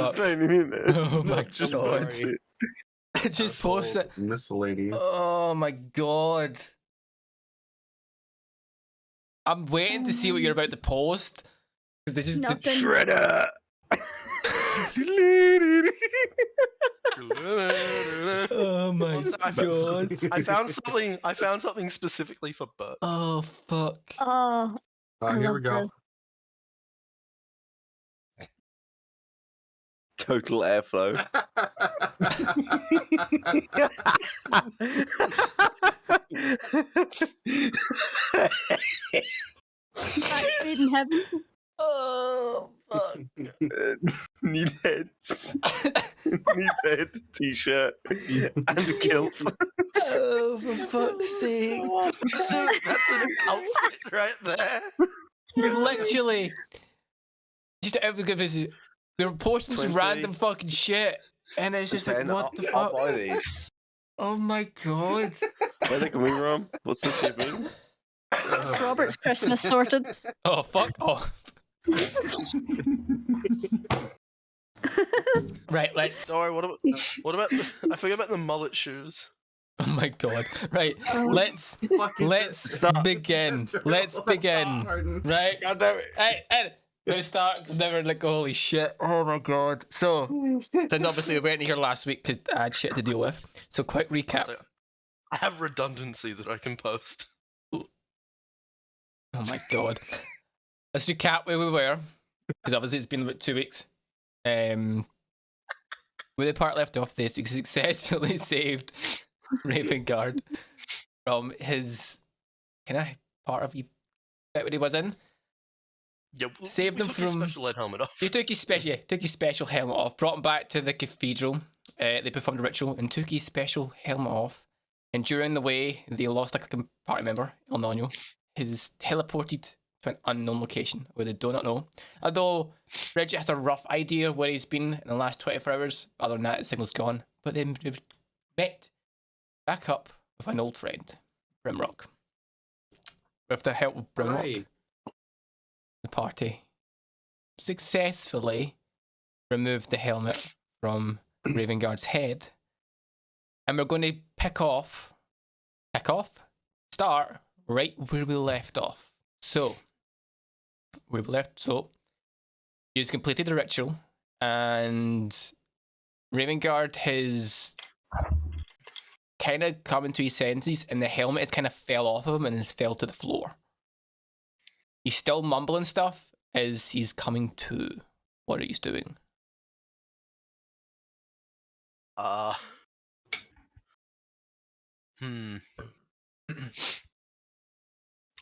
fuck? say anything there. Oh my Just god. post it. Just post it. Miscellany. Oh my god. I'm waiting to see what you're about to post. Because this is Nothing. the Shredder. Oh my Also, god. I found something specifically for Bert. Oh fuck. Oh, I Here love we go. Total airflow. Made in heaven. Oh fuck. Need heads. Needs head, t-shirt, and a kilt. Oh, for fuck's sake. That's an outfit right there. You've literally just they're posting just 20. random fucking shit. And it's just like, what the I'll fuck? buy these. Oh my god. Where are they coming from? What's the shipping? It's Robert's Christmas sorted. Oh fuck off. Right, let's. Sorry, what about I forgot about the mullet shoes. Oh my god. Right, Oh. let's Stop. begin. Let's begin. Right. God damn it. Hey, let's start. 'Cause never like, holy shit. Oh my god. So, since obviously we weren't here last week because I had shit to deal with. So, quick recap. So, I have redundancy that I can post. Oh my god. Let's recap where we were. Because obviously it's been about 2 weeks. Where the part left off, they successfully saved Ravengard from his part of bit where he was in. Yeah, Saved we him took his from- special ed helmet off. He took his special helmet off, brought him back to the cathedral. They performed a ritual and took his special helmet off. And during the way, they lost like a party member, El Nino. He's teleported to an unknown location where they do not know. Although Bridget has a rough idea where he's been in the last 24 hours. Other than that, the signal's gone. But then they've met back up with an old friend, Brimrock. With the help of Brimrock, Right. the party successfully removed the helmet from Ravengard's head. And we're going to start right where we left off. So, he's completed the ritual, and Ravengard has kind of come into his senses, and the helmet has kind of fell off of him and has fell to the floor. He's still mumbling stuff as he's coming to. What are you doing?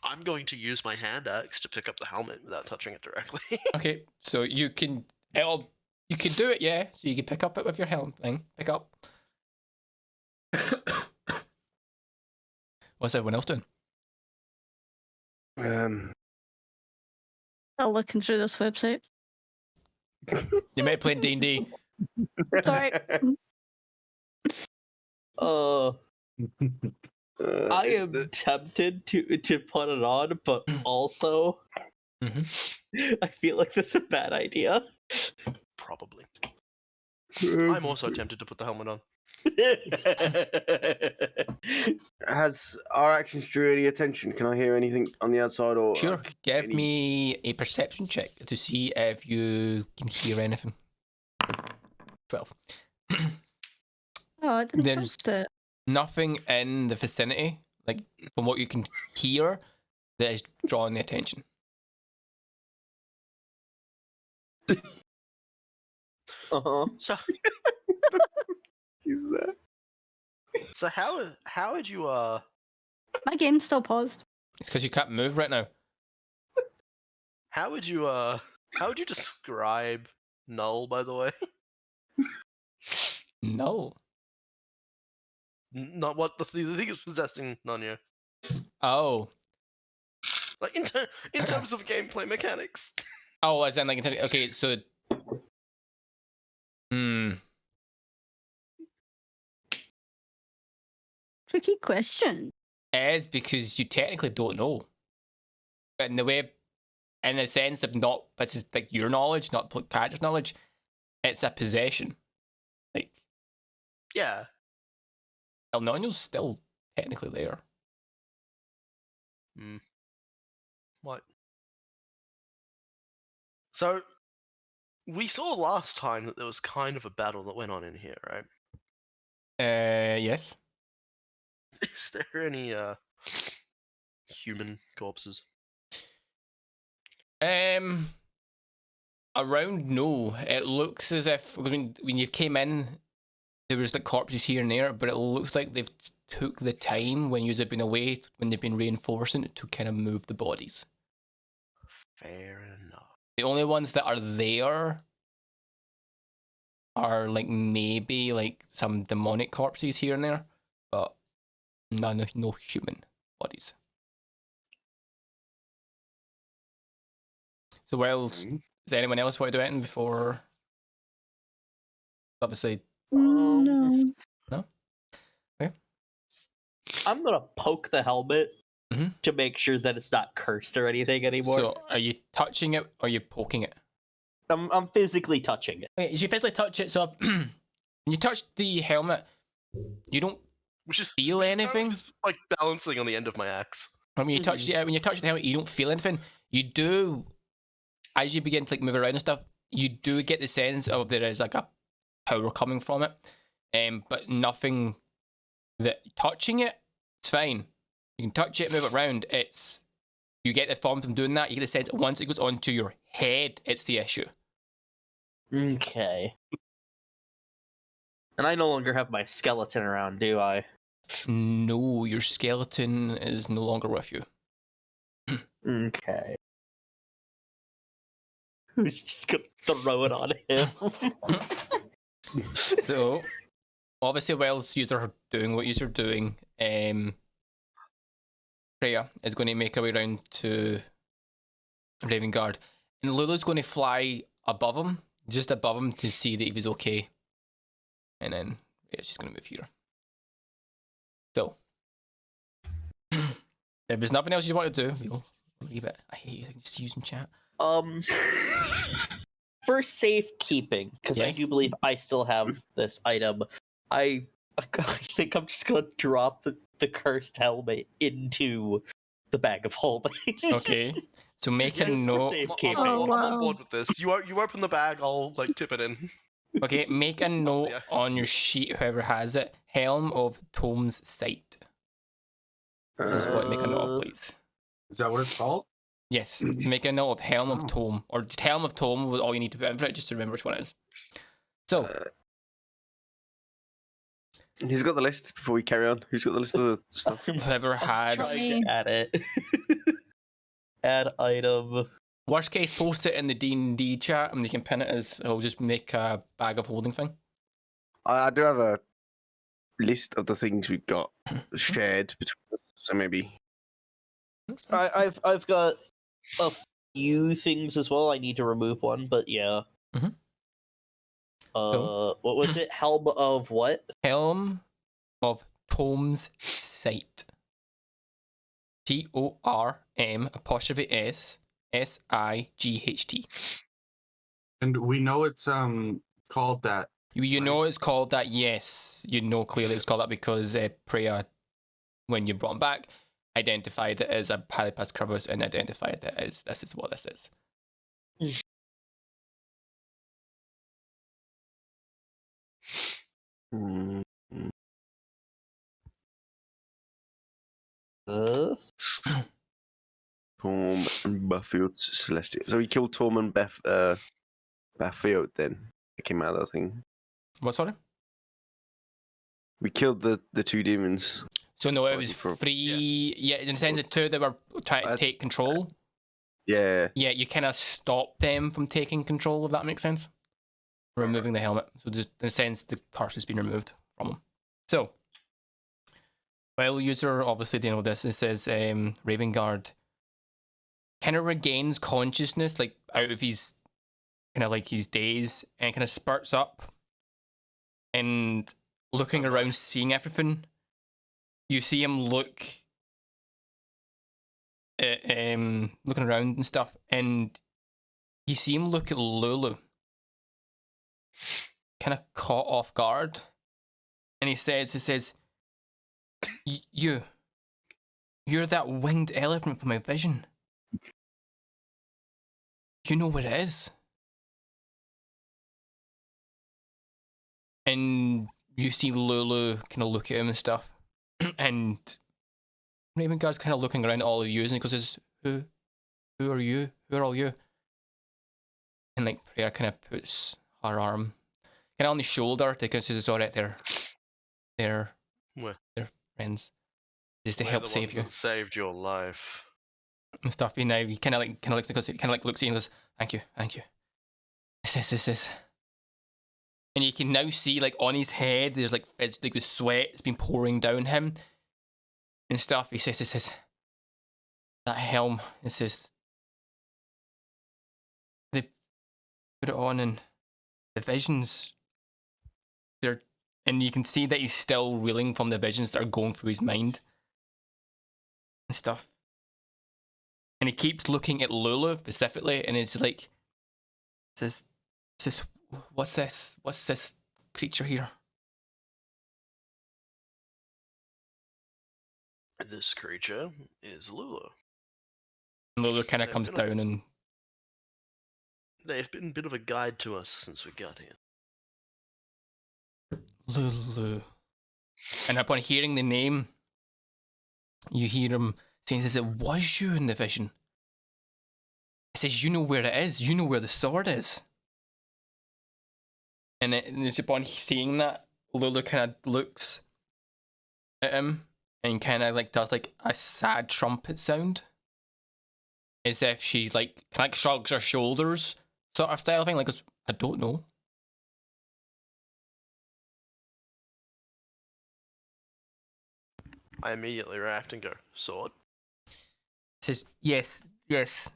I'm going to use my hand axe to pick up the helmet without touching it directly. Okay, so you can do it, yeah. So you can pick up it with your helmet thing. Pick up. What's everyone else doing? Still looking through this website. You might play D&D. Sorry. I am tempted to put it on, but also I feel like that's a bad idea. Probably. I'm also tempted to put the helmet on. Has our actions drew any attention? Can I hear anything on the outside or? Sure. Give any- me a perception check to see if you can hear anything. 12. Oh, I didn't There's- post it. Nothing in the vicinity, like from what you can hear, that is drawing the attention. Uh-huh. So, Is that? so how would you My game's still paused. It's because you can't move right now. how would you describe Null, by the way? No. Not what the thing is possessing Nanya. Oh. Like in terms of gameplay mechanics. Oh, as in like, okay, so. Tricky question. Is because you technically don't know. But in the way, in the sense of not, but it's like your knowledge, not character's knowledge, it's a possession. Like, Yeah. El Nano's still technically there. What? So, we saw last time that there was kind of a battle that went on in here, right? Yes. Is there any human corpses? Around, no. It looks as if when you came in, there was like corpses here and there, but it looks like they've took the time when you've been away, when they've been reinforcing to kind of move the bodies. Fair enough. The only ones that are there are like maybe like some demonic corpses here and there, but no human bodies. So, well, does anyone else want to do anything before? Obviously, No. no. Okay. I'm gonna poke the helmet Mhm. to make sure that it's not cursed or anything anymore. So, are you touching it or are you poking it? I'm physically touching it. Okay, you physically touch it, so when you touch the helmet, you don't Which is feel which is currently anything. just, like balancing on the end of my axe. When you touch when you touch the helmet, you don't feel anything. You do, as you begin to like move around and stuff, you do get the sense of there is like a power coming from it, but nothing that touching it. It's fine. You can touch it, move it around. It's you get the form from doing that. You get the sense that once it goes onto your head, it's the issue. Okay. And I no longer have my skeleton around, do I? No, your skeleton is no longer with you. Okay. Who's just gonna throw it on him? So, obviously, whilst you are doing what you're doing, Freya is going to make her way around to Raven Guard, and Lulu's going to fly above him, just above him, to see that he was okay. And then she's going to move here. So, if there's nothing else you want to do, we'll leave it. I hate you just using chat. For safekeeping, because I Yes. do believe I still have this item, I think I'm just gonna drop the cursed helmet into the bag of holding. Okay, so make a Just for note. safekeeping. Oh, I'm wow. on board with this. You open the bag, I'll like tip it in. Okay, make a note Yeah. on your sheet, whoever has it. Helm of Tome's Sight. This is what make a note of, please. Is that what it's called? Yes, make a note of Helm of Oh. Tome, or just Helm of Tome with all you need to put in for it, just to remember which one it is. So, Who's got the list before we carry on? Who's got the list of the stuff? whoever has Trying to add it. Add item. worst case, post it in the D&D chat, and you can pin it as I'll just make a bag of holding thing. I do have a list of the things we've got shared between us, so maybe. I've got a few things as well. I need to remove one, but yeah. Mhm. So- What was it? Helm of what? Helm of Tome's Sight. TORM''SIGHT. And we know it's called that. You know it's called that, yes. You know clearly it's called that because Priya, when you brought him back, identified it as a Polypath Crevice and identified it as this is what this is. Mm, Torm and Buffield's Celestial. So we killed Torm and Buffield then. It came out of that thing. What, sorry? We killed the two demons. So no, it Body was for- free. Yeah, in the sense of two that were trying to take control. Yeah. Yeah, you kind of stop them from taking control, if that makes sense. Removing the helmet. So just in a sense, the curse has been removed from them. So, while user obviously dealing with this, it says Raven Guard kind of regains consciousness, like out of his kind of like his daze, and kind of spurts up and looking around, seeing everything. You see him look at, looking around and stuff, and you see him look at Lulu. kind of caught off guard, and he says, you're that winged elephant from my vision. You know where it is. And you see Lulu kind of look at him and stuff, and Ravengard's kind of looking around at all of you, and he goes, "Who are you? Who are all you?" And like Prayer kind of puts her arm kind of on his shoulder because it's all right. They're Where? friends, just to We're help the save ones you that saved your life. and stuff. You know, he kind of looks because he kind of like looks at you and goes, "Thank you." This. And you can now see, like, on his head, there's like the sweat has been pouring down him and stuff. He says, that helm. It says they put it on, and the visions. And you can see that he's still reeling from the visions that are going through his mind and stuff. And he keeps looking at Lulu specifically, and it's like, says, what's this? What's this creature here? This creature is Lulu. And Lulu kind of They've comes been a- down and They've been a bit of a guide to us since we got here. Lulu. And upon hearing the name, you hear him saying, "Says it was you in the vision." It says, "You know where it is. You know where the sword is." And it's upon seeing that, Lulu kind of looks at him and kind of like does like a sad trumpet sound, as if she like kind of shrugs her shoulders, sort of style thing. Like, goes, "I don't know." I immediately react and go, sword? Says, yes. This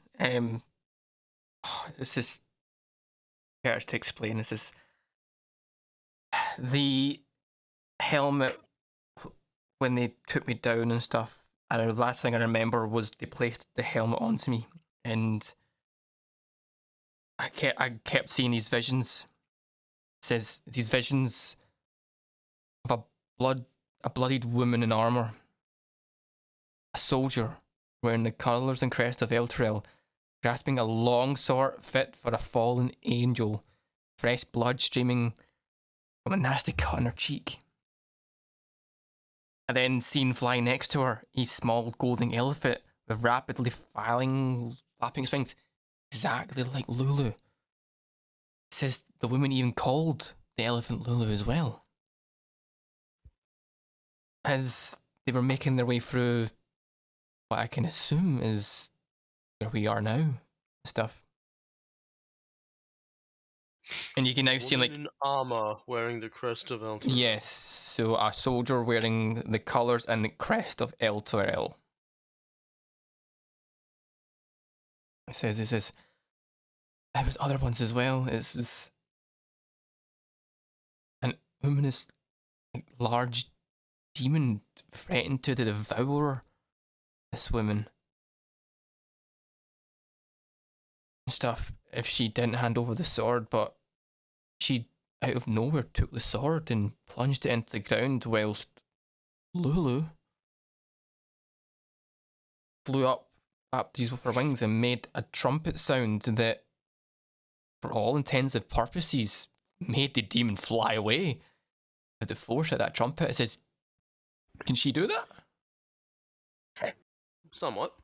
is hard to explain. This is the helmet when they took me down and stuff. And the last thing I remember was they placed the helmet onto me, and I kept seeing these visions. It says these visions of a bloodied woman in armor, a soldier wearing the colours and crest of Elturel, grasping a long sword fit for a fallen angel, fresh blood streaming from a nasty cut on her cheek. And then seen flying next to her, a small golden elephant with rapidly flapping its wings, exactly like Lulu. It says the woman even called the elephant Lulu as well. As they were making their way through what I can assume is where we are now, stuff. And you can now see, like, Woman in armor wearing the crest of Elturel. yes, so a soldier wearing the colours and the crest of Elturel. It says, there was other ones as well. It was an ominous, like, large demon threatened to devour this woman and stuff if she didn't hand over the sword, but she out of nowhere took the sword and plunged it into the ground whilst Lulu flew up these with her wings and made a trumpet sound that, for all intents and purposes, made the demon fly away with the force of that trumpet. It says, can she do that? Somewhat.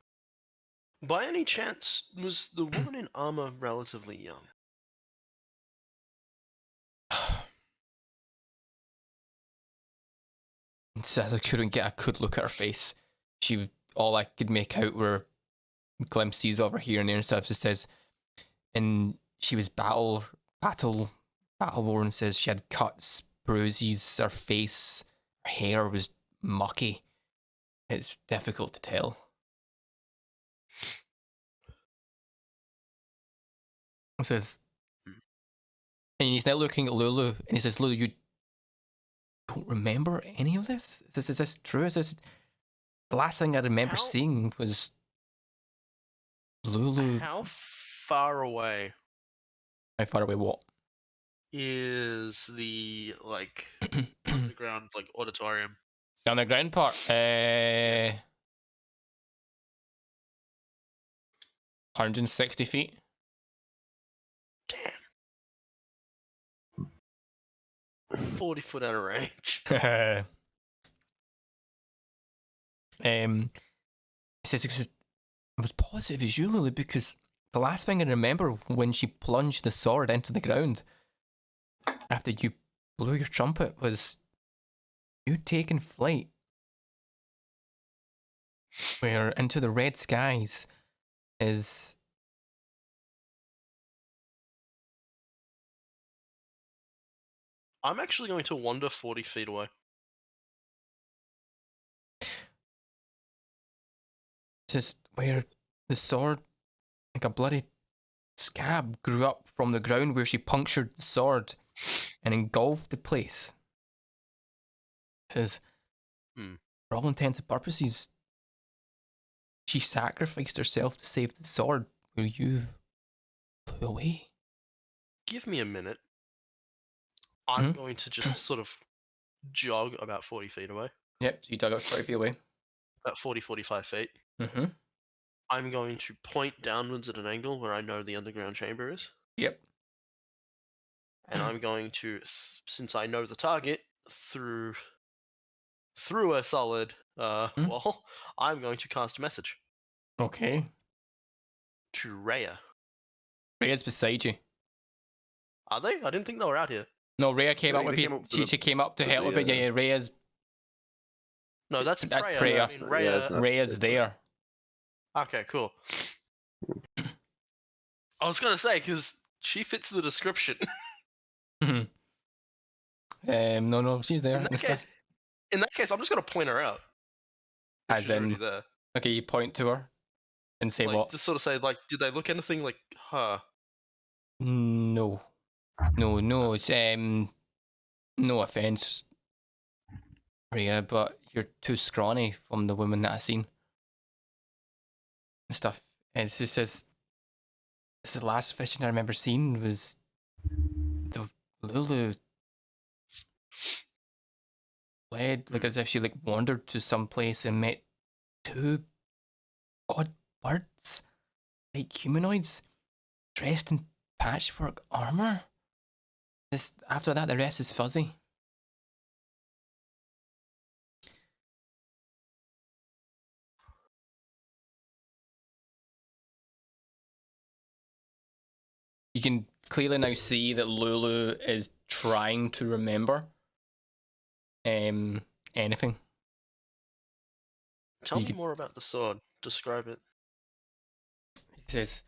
By any chance, was the woman in armor relatively young? So I couldn't get a good look at her face. All I could make out were glimpses of her here and there and stuff. Just says, and she was battle worn. Says she had cuts, bruises. Her face, her hair was mucky. It's difficult to tell. It says, and he's now looking at Lulu, and he says, "Lulu, you don't remember any of this? Is this true? Is this the last thing I remember How- seeing was Lulu?" How far away How far away? What? is the like underground like auditorium? On the ground part, 160 feet. 40 foot out of range. It says, I was positive as you, Lulu, because the last thing I remember when she plunged the sword into the ground after you blew your trumpet was you taking flight. Where into the red skies is I'm actually going to wander 40 feet away. just where the sword, like a bloody scab, grew up from the ground where she punctured the sword and engulfed the place. It says, for all intents and purposes, she sacrificed herself to save the sword where you flew away. Give me a minute. I'm going to just sort of jog about 40 feet away. Yep, so you dug up 40 feet away. About 40, 45 feet. Mm-hmm. I'm going to point downwards at an angle where I know the underground chamber is. Yep. And I'm going to, since I know the target, through a solid wall, I'm going to cast a message Okay. to Rhea. Rhea's beside you. Are they? I didn't think they were out here. No, Rhea came They up with came you. up to She came up to with help the, with you. Yeah, Rhea's No, that's Freya. Freya. I mean, Rhea. it's not- Rhea's there. Okay, cool. I was going to say, because she fits the description. No, she's there. In that case, I'm just going to point her out. if As she's already in, there. okay, you point to her and say Like, what? just sort of say, like, did they look anything like her? No. It's no offense, Rhea, but you're too scrawny from the woman that I seen and stuff. And it just says, this is the last vision I remember seeing was the Lulu fled, like as if she like wandered to some place and met two odd birds, like humanoids, dressed in patchwork armor. Just after that, the rest is fuzzy. You can clearly now see that Lulu is trying to remember anything. Tell You me could- more about the sword. Describe it. He says,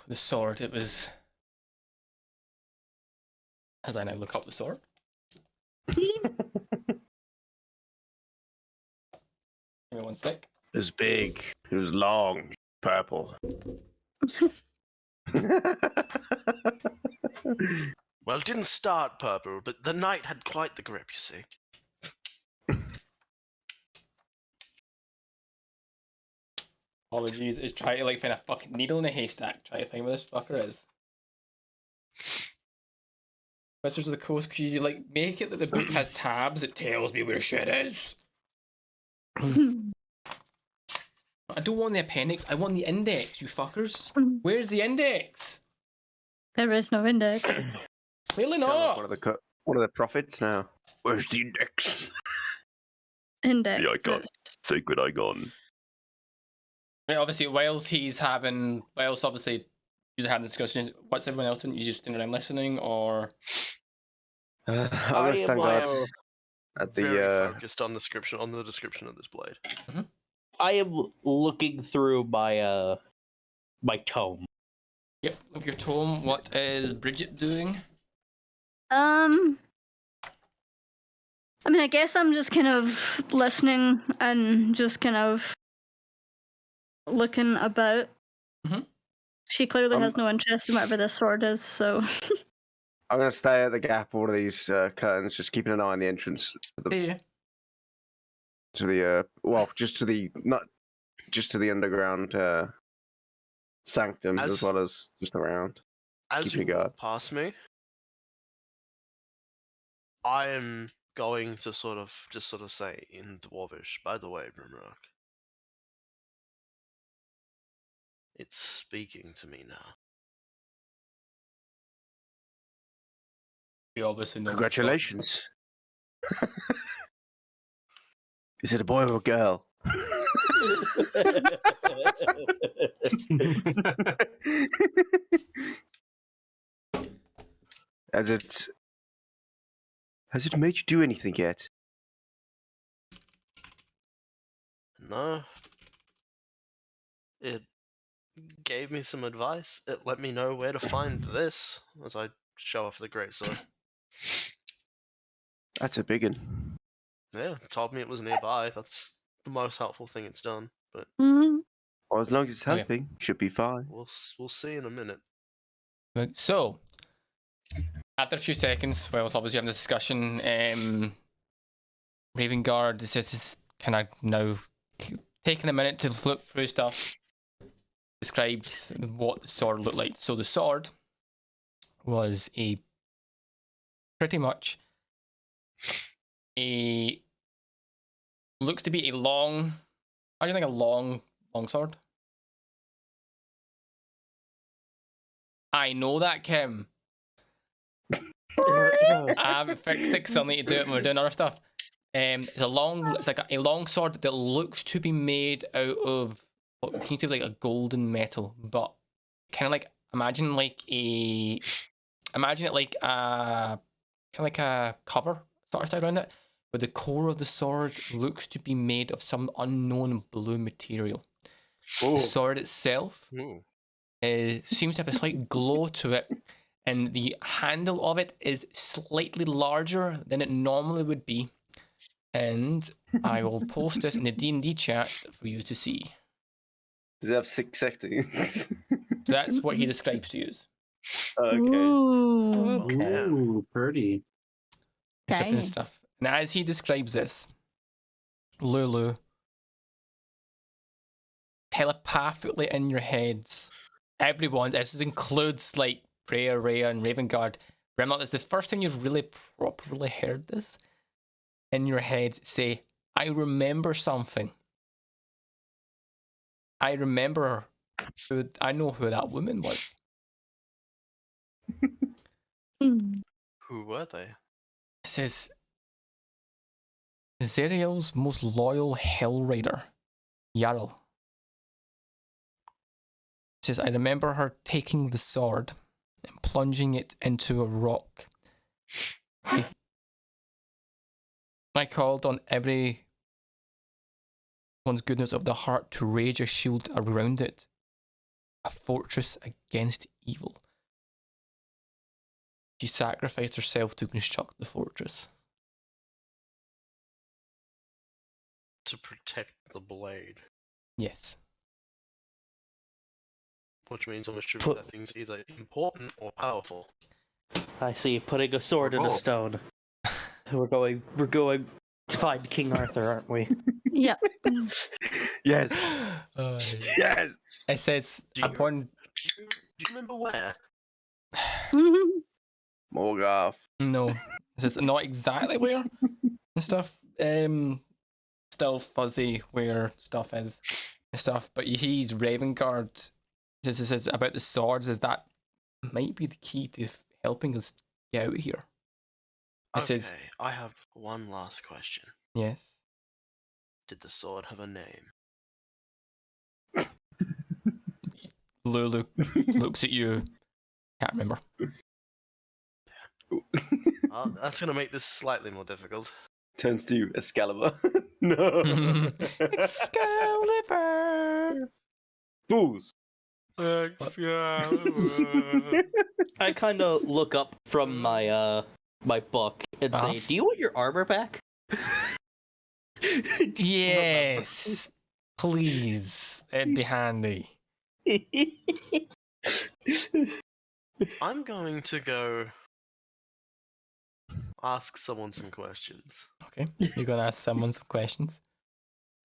the sword, it was... As I now look up the sword. Give me one sec. It was big. It was long. Purple. Well, it didn't start purple, but the knight had quite the grip, you see. Apologies, is trying to like find a fucking needle in a haystack. Try to find where this fucker is. Wizards of the Coast, could you like make it that the book has tabs? It tells me where shit is. I don't want the appendix. I want the index, you fuckers. Where's the index? There is no index. Clearly Sound like not. one of the prophets now. Where's the index? Index. The icon. Sacred icon. Right, obviously, whilst obviously you're having the discussion, what's everyone else doing? You just standing around listening, or I'm gonna stand guard at Very the. focused on the description of this blade. I am looking through my my tome. yep, of your tome. What is Bridget doing? I mean, I guess I'm just kind of listening and just kind of looking about. Mhm. She clearly has no interest in whatever this sword is, so. I'm gonna stay at the gap of one of these curtains, just keeping an eye on the entrance Yeah. to the just to the underground sanctum, as As- well as just around. As Keep you your guard. walk past me, I am going to sort of say in Dwarvish, by the way, Brimrock, it's speaking to me now. We obviously know. Congratulations. Is it a boy or a girl? Has it made you do anything yet? No. It gave me some advice. It let me know where to find this as I show off the greatsword. That's a big one. Yeah, told me it was nearby. That's the most helpful thing it's done. But Mhm. Well, as long as it's Okay. helping, should be fine. we'll see in a minute. So, after a few seconds, while it's obviously having this discussion, Ravengard is kind of now taking a minute to flip through stuff. Describes what the sword looked like. So the sword was pretty much looks to be a long, imagine like a long sword. I know that, Kim. I haven't fixed it because I'll need to do it when we're doing other stuff. It's like a long sword that looks to be made out of what can you do, like a golden metal, but kind of like imagine it like a kind of like a cover sort of style around it, but the core of the sword looks to be made of some unknown blue material. The sword itself Ooh. seems to have a slight glow to it, and the handle of it is slightly larger than it normally would be. And I will post this in the D&D chat for you to see. Does it have 6 settings? That's what he describes to you. Okay. Ooh. Okay. Ooh, pretty. Except in Okay. stuff. And as he describes this, Lulu, telepathically in your heads, everyone, this includes like Freya, Rhea, and Ravengard, Grimlock, it's the first time you've really properly heard this in your head say, I remember something. I remember I know who that woman was. Mm. Who were they? It says, Zeriel's most loyal Hell Rider, Jarl. It says, I remember her taking the sword and plunging it into a rock. I called on everyone's goodness of the heart to rage a shield around it, a fortress against evil. She sacrificed herself to construct the fortress. To protect the blade. Yes. Which means I'm assuming that thing's either important or powerful. I see. Putting a sword in a stone. We're going to find King Arthur, aren't we? Yeah. Yes. Uh, Yes. it says, Do you- upon... Do you remember where? Mhm. Morgoth. No. It says, not exactly where and stuff. Still fuzzy where stuff is and stuff, but he's Ravengard. This is about the swords, is that might be the key to helping us get out of here. It Okay, says, I have one last question. yes. Did the sword have a name? Lulu looks at you. Can't remember. That's gonna make this slightly more difficult. Turns to Excalibur. No. Excalibur. Fools. I kind of look up from my my book and say, "Do you want your armor back?" Yes. Please. It'd be handy. I'm going to go ask someone some questions. Okay. You're gonna ask someone some questions.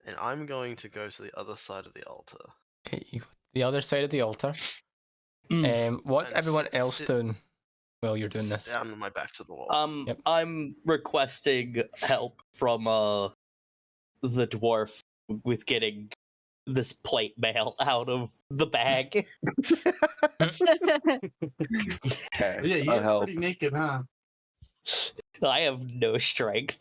And I'm going to go to the other side of the altar. Okay, you go to the other side of the altar. Mm. What's And everyone else sit- doing? while you're doing sit this. down with my back to the wall. Yep. I'm requesting help from the dwarf with getting this plate mail out of the bag. Okay, Yeah, he I'll is help. pretty naked, huh? I have no strength.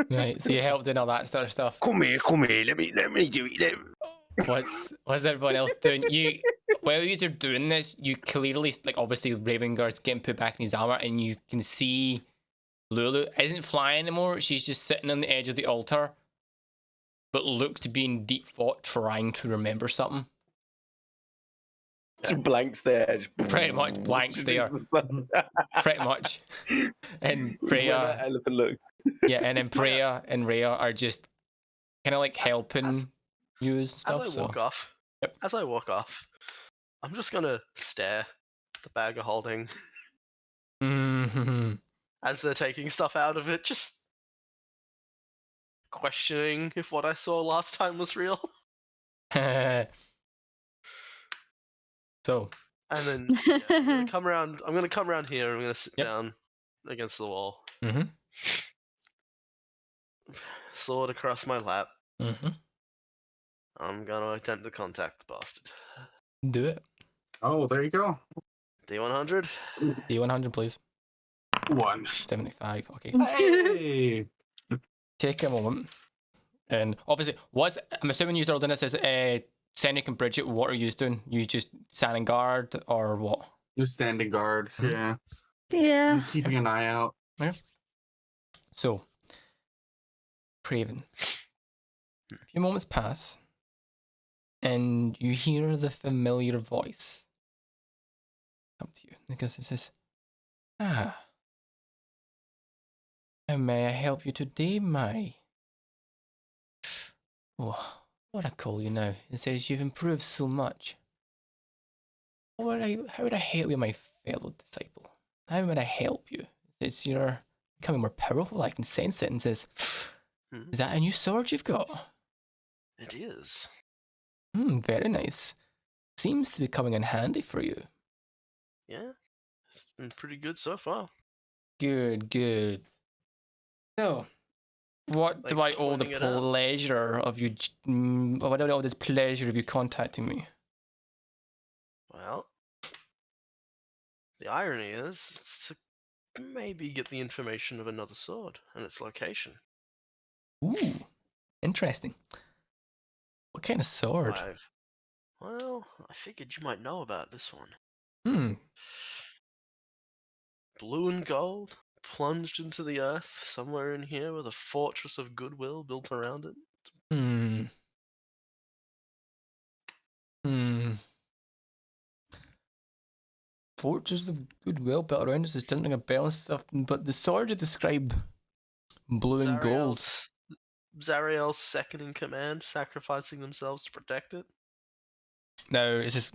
Right, so you helped in all that sort of stuff. Come here, let me do it. What's everyone else doing? While you're doing this, you clearly, like, obviously Ravenguard's getting put back in his armor, and you can see Lulu isn't flying anymore. She's just sitting on the edge of the altar, but looks to be in deep thought, trying to remember something. She blanks there. Pretty much blank stare. Pretty much. And Where Freya, that elephant looks. yeah, and then Freya and Rhea are just kind of like helping you and stuff. As I walk off, I'm just gonna stare at the bag of holding Mm-hmm. as they're taking stuff out of it, just questioning if what I saw last time was real. So, And then I'm gonna come around. I'm gonna come around here. I'm gonna sit down against the wall. mm-hmm. Sword across my lap. Mm-hmm. I'm gonna attempt to contact the bastard. Do it. Oh, there you go. D100. D100, please. 1. 75. Okay. Hey! Take a moment. And obviously, I'm assuming you're doing this as Senric and Bridget, what are you doing? You just standing guard or what? Just standing guard. Mhm. Yeah. Yeah. I'm keeping an eye out. So, Craven. A few moments pass, and you hear the familiar voice come to you because it says, how may I help you today, my... Oh, what I call you now? It says you've improved so much. How would I help you, my fellow disciple? How would I help you? It says you're becoming more powerful. I can sense it. And says, is that a new sword you've got? It is. Very nice. Seems to be coming in handy for you. Yeah, it's been pretty good so far. Good. So, what do I Thanks for owe the pointing it out. pleasure of you? What do I owe this pleasure of you contacting me? Well, the irony is, it's to maybe get the information of another sword and its location. Ooh, interesting. What kind of sword? Well, I figured you might know about this one. Blue and gold, plunged into the earth somewhere in here with a fortress of goodwill built around it. Fortress of goodwill built around us is tilting a bell and stuff, but the sword you describe blue and gold. Zariel's second in command, sacrificing themselves to protect it. Now, it's just...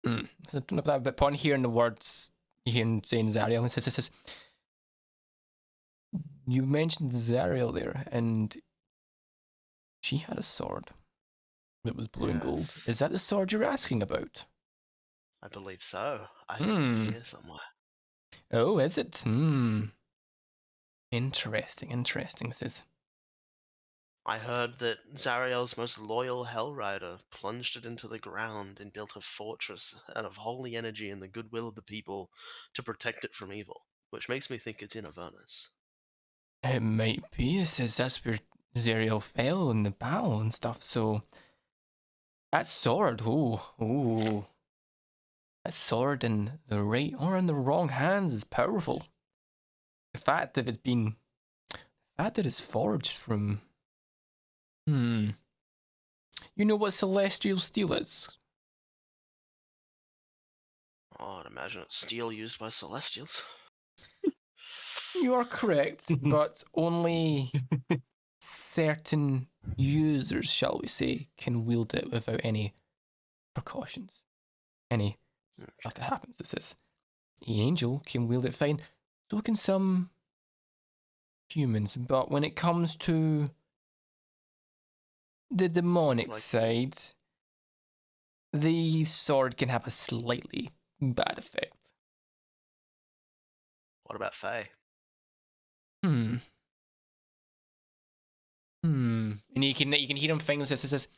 So that bit upon hearing the words, you hear him saying Zariel, it says, you mentioned Zariel there, and she had a sword that was blue and gold. Is that the sword you're asking about? I believe so. I think it's here somewhere. Oh, is it? Interesting. Says, I heard that Zariel's most loyal Hellrider plunged it into the ground and built a fortress out of holy energy and the goodwill of the people to protect it from evil, which makes me think it's in Avernus. it might be. It says that's where Zariel fell in the battle and stuff, so... That sword, ooh. That sword in the right or in the wrong hands is powerful. The fact that it's forged from... You know what celestial steel is? Oh, I'd imagine it's steel used by Celestials. You are correct, but only certain users, shall we say, can wield it without any precautions. Any stuff that happens. It says, the angel can wield it fine, so can some humans, but when it comes to the demonic side, the sword can have a slightly bad effect. What about Faye? Hmm. And you can hear him think this. He says,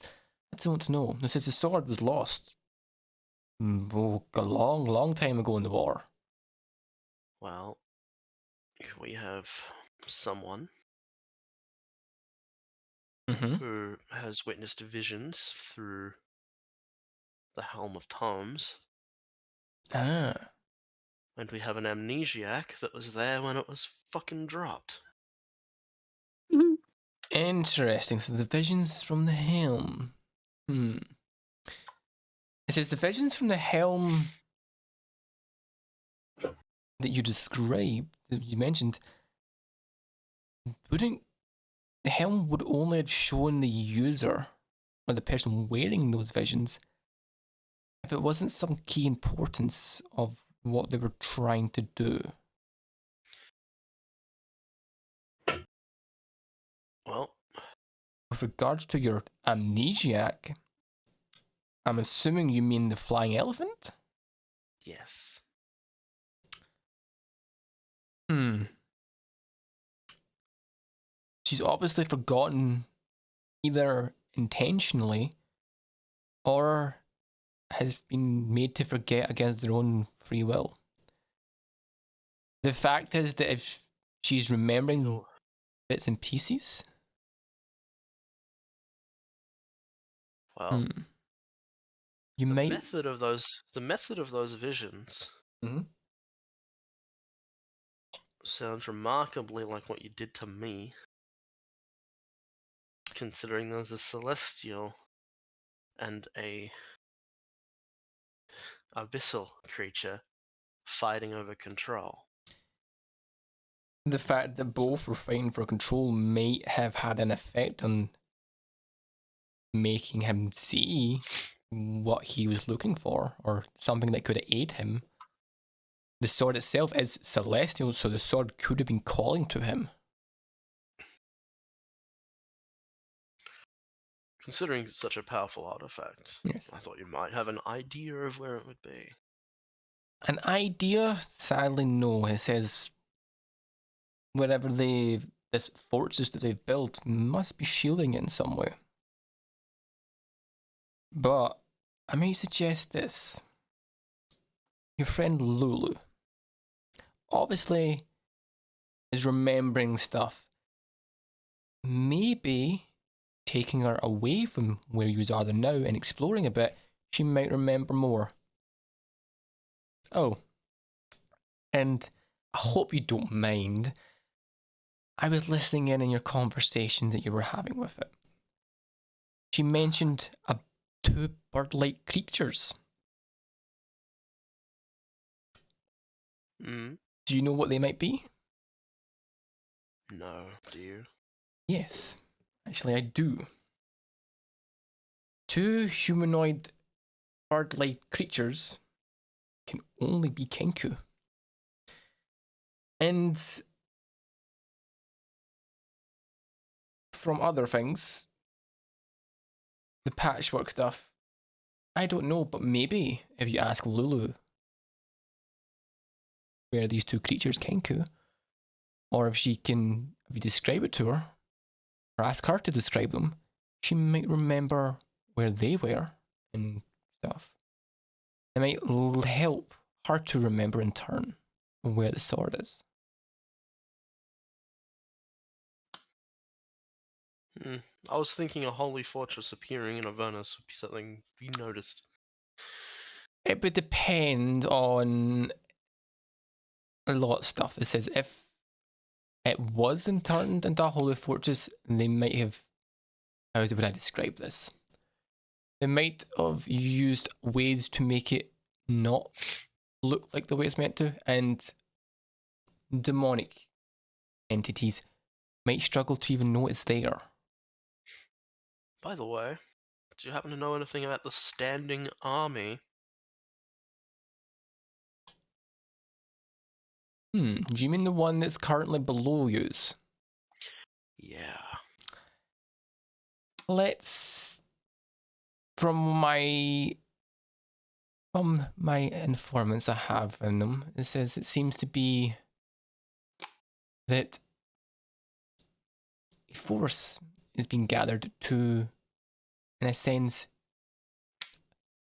"I don't know." This says the sword was lost. A long time ago in the war. Well, we have someone Mm-hmm. who has witnessed visions through the Helm of Tomes, Ah, and we have an amnesiac that was there when it was fucking dropped. Mhm. interesting. So the visions from the helm. It says the visions from the helm that you described, that you mentioned, wouldn't the helm would only have shown the user or the person wearing those visions if it wasn't some key importance of what they were trying to do. Well, With regards to your amnesiac, I'm assuming you mean the flying elephant? yes. She's obviously forgotten either intentionally or has been made to forget against their own free will. The fact is that if she's remembering So, bits and pieces, well, you the might. method of those visions Mhm. sounds remarkably like what you did to me, considering there's a celestial and a abyssal creature fighting over control. The fact that both were fighting for control might have had an effect on making him see what he was looking for, or something that could aid him. The sword itself is celestial, so the sword could have been calling to him. Considering such a powerful artifact, Yes. I thought you might have an idea of where it would be. An idea? Sadly, no. It says wherever this fortress that they've built must be shielding it in some way. But I may suggest this. Your friend Lulu obviously is remembering stuff. Maybe taking her away from where you are now and exploring a bit, she might remember more. Oh, and I hope you don't mind. I was listening in on your conversation that you were having with it. She mentioned two bird-like creatures. Hmm? Do you know what they might be? No, do you? Yes, actually I do. Two humanoid bird-like creatures can only be Kenku. And from other things, the patchwork stuff, I don't know, but maybe if you ask Lulu where these two creatures Kenku, or if you describe it to her, or ask her to describe them, she might remember where they were and stuff. It might help her to remember in turn where the sword is. I was thinking a holy fortress appearing in Avernus would be something you noticed. It would depend on a lot of stuff. It says if it wasn't turned into a holy fortress, they might have. How would I describe this? They might have used ways to make it not look like the way it's meant to, and demonic entities might struggle to even know it's there. By the way, do you happen to know anything about the standing army? Do you mean the one that's currently below yous? Yeah. Let's from my informants I have in them, it says it seems to be that a force is being gathered to, in a sense,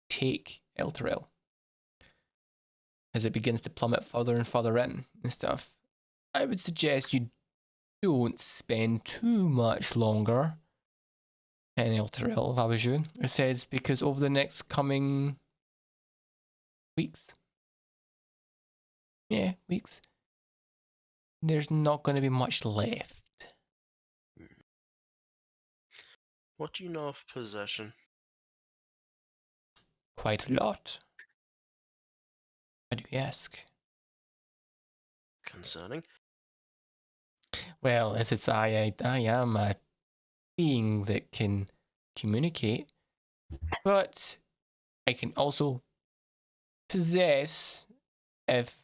take Elturel as it begins to plummet further and further in and stuff. I would suggest you don't spend too much longer in Elturel if I was you. It says because over the next coming weeks, there's not going to be much left. What do you know of possession? Quite a lot. Why do you ask? Concerning? Well, as it's I am a being that can communicate, but I can also possess if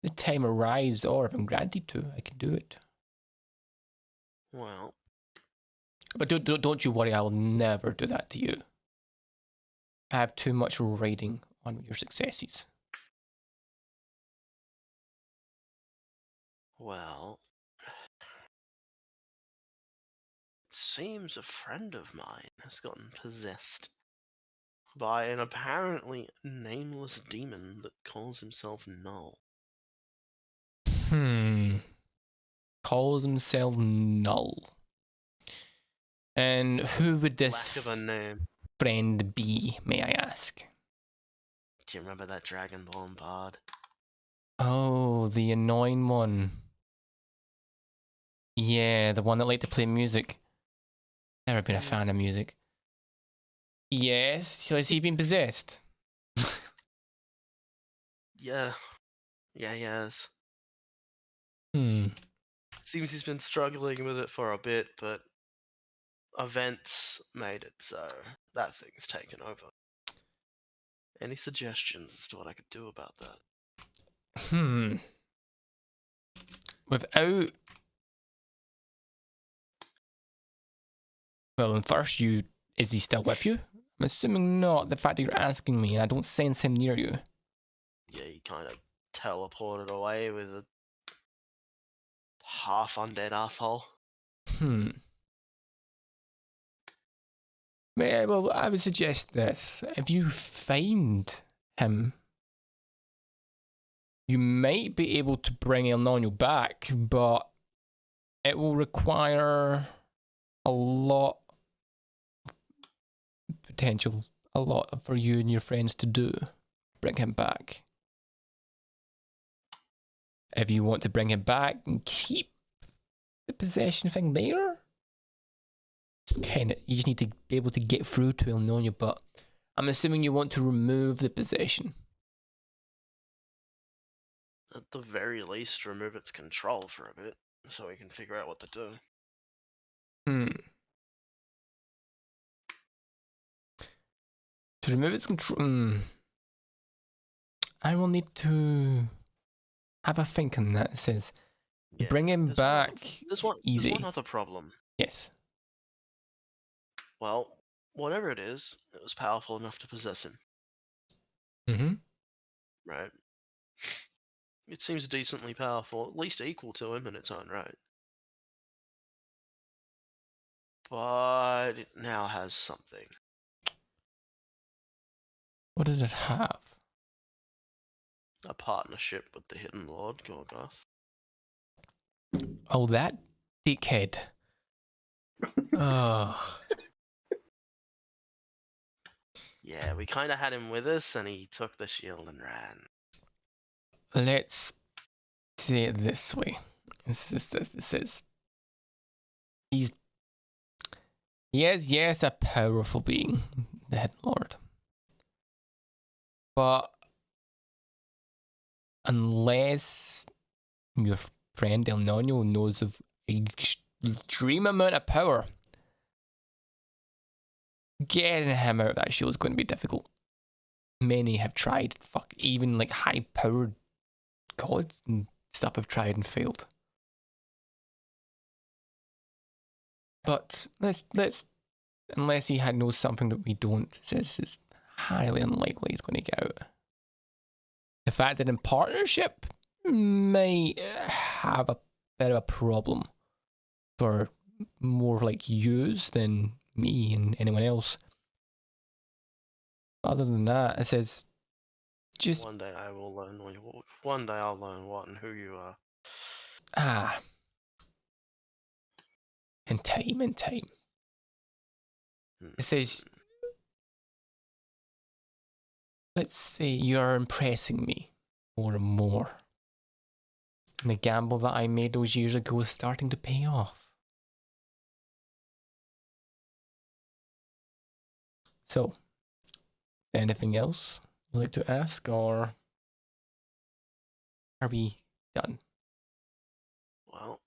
the time arrives or if I'm granted to. I can do it. Well, But don't you worry, I will never do that to you. I have too much riding on your successes. well. It seems a friend of mine has gotten possessed by an apparently nameless demon that calls himself Null. Calls himself Null. And who would this Lack of a name. friend be, may I ask? Do you remember that Dragonborn bard? Oh, the annoying one. Yeah, the one that liked to play music. Never been a fan of music. Yes, has he been possessed? Yeah. Yeah, he has. Seems He's been struggling with it for a bit, but events made it so that thing's taken over. Any suggestions as to what I could do about that? Without... Well, and first is he still with you? I'm assuming not, the fact that you're asking me and I don't sense him near you. Yeah, he kind of teleported away with a half undead asshole. Yeah, well, I would suggest this. If you find him, you might be able to bring El Nino back, but it will require a lot potential, a lot for you and your friends to do. Bring him back. If you want to bring him back and keep the possession thing there, you just need to be able to get through to El Nino, but I'm assuming you want to remove the possession. At the very least, remove its control for a bit, so we can figure out what to do. To remove its control, I will need to have a think on that. It says, Yeah, bring him back. There's easy. one other problem. Yes. Well, whatever it is, it was powerful enough to possess him. Right? It seems decently powerful, at least equal to him in its own right. But it now has something. What does it have? A partnership with the Hidden Lord, Gorgoth. Oh, that dickhead. Oh. Yeah, we kind of had him with us, and he took the shield and ran. Let's say it this way. It says he is, yes, a powerful being, the Hidden Lord. But unless your friend El Nino knows of an extreme amount of power, getting him out of that shield is going to be difficult. Many have tried. Fuck, even like high-powered gods and stuff have tried and failed. But let's unless he knows something that we don't, it's highly unlikely he's going to get out. The fact that in partnership might have a bit of a problem for more like yous than me and anyone else. Other than that, it says just One day I will learn. One day I'll learn what and who you are. in time. It says, let's say you're impressing me more and more. And the gamble that I made those years ago is starting to pay off. So, anything else you'd like to ask, or are we done? Well,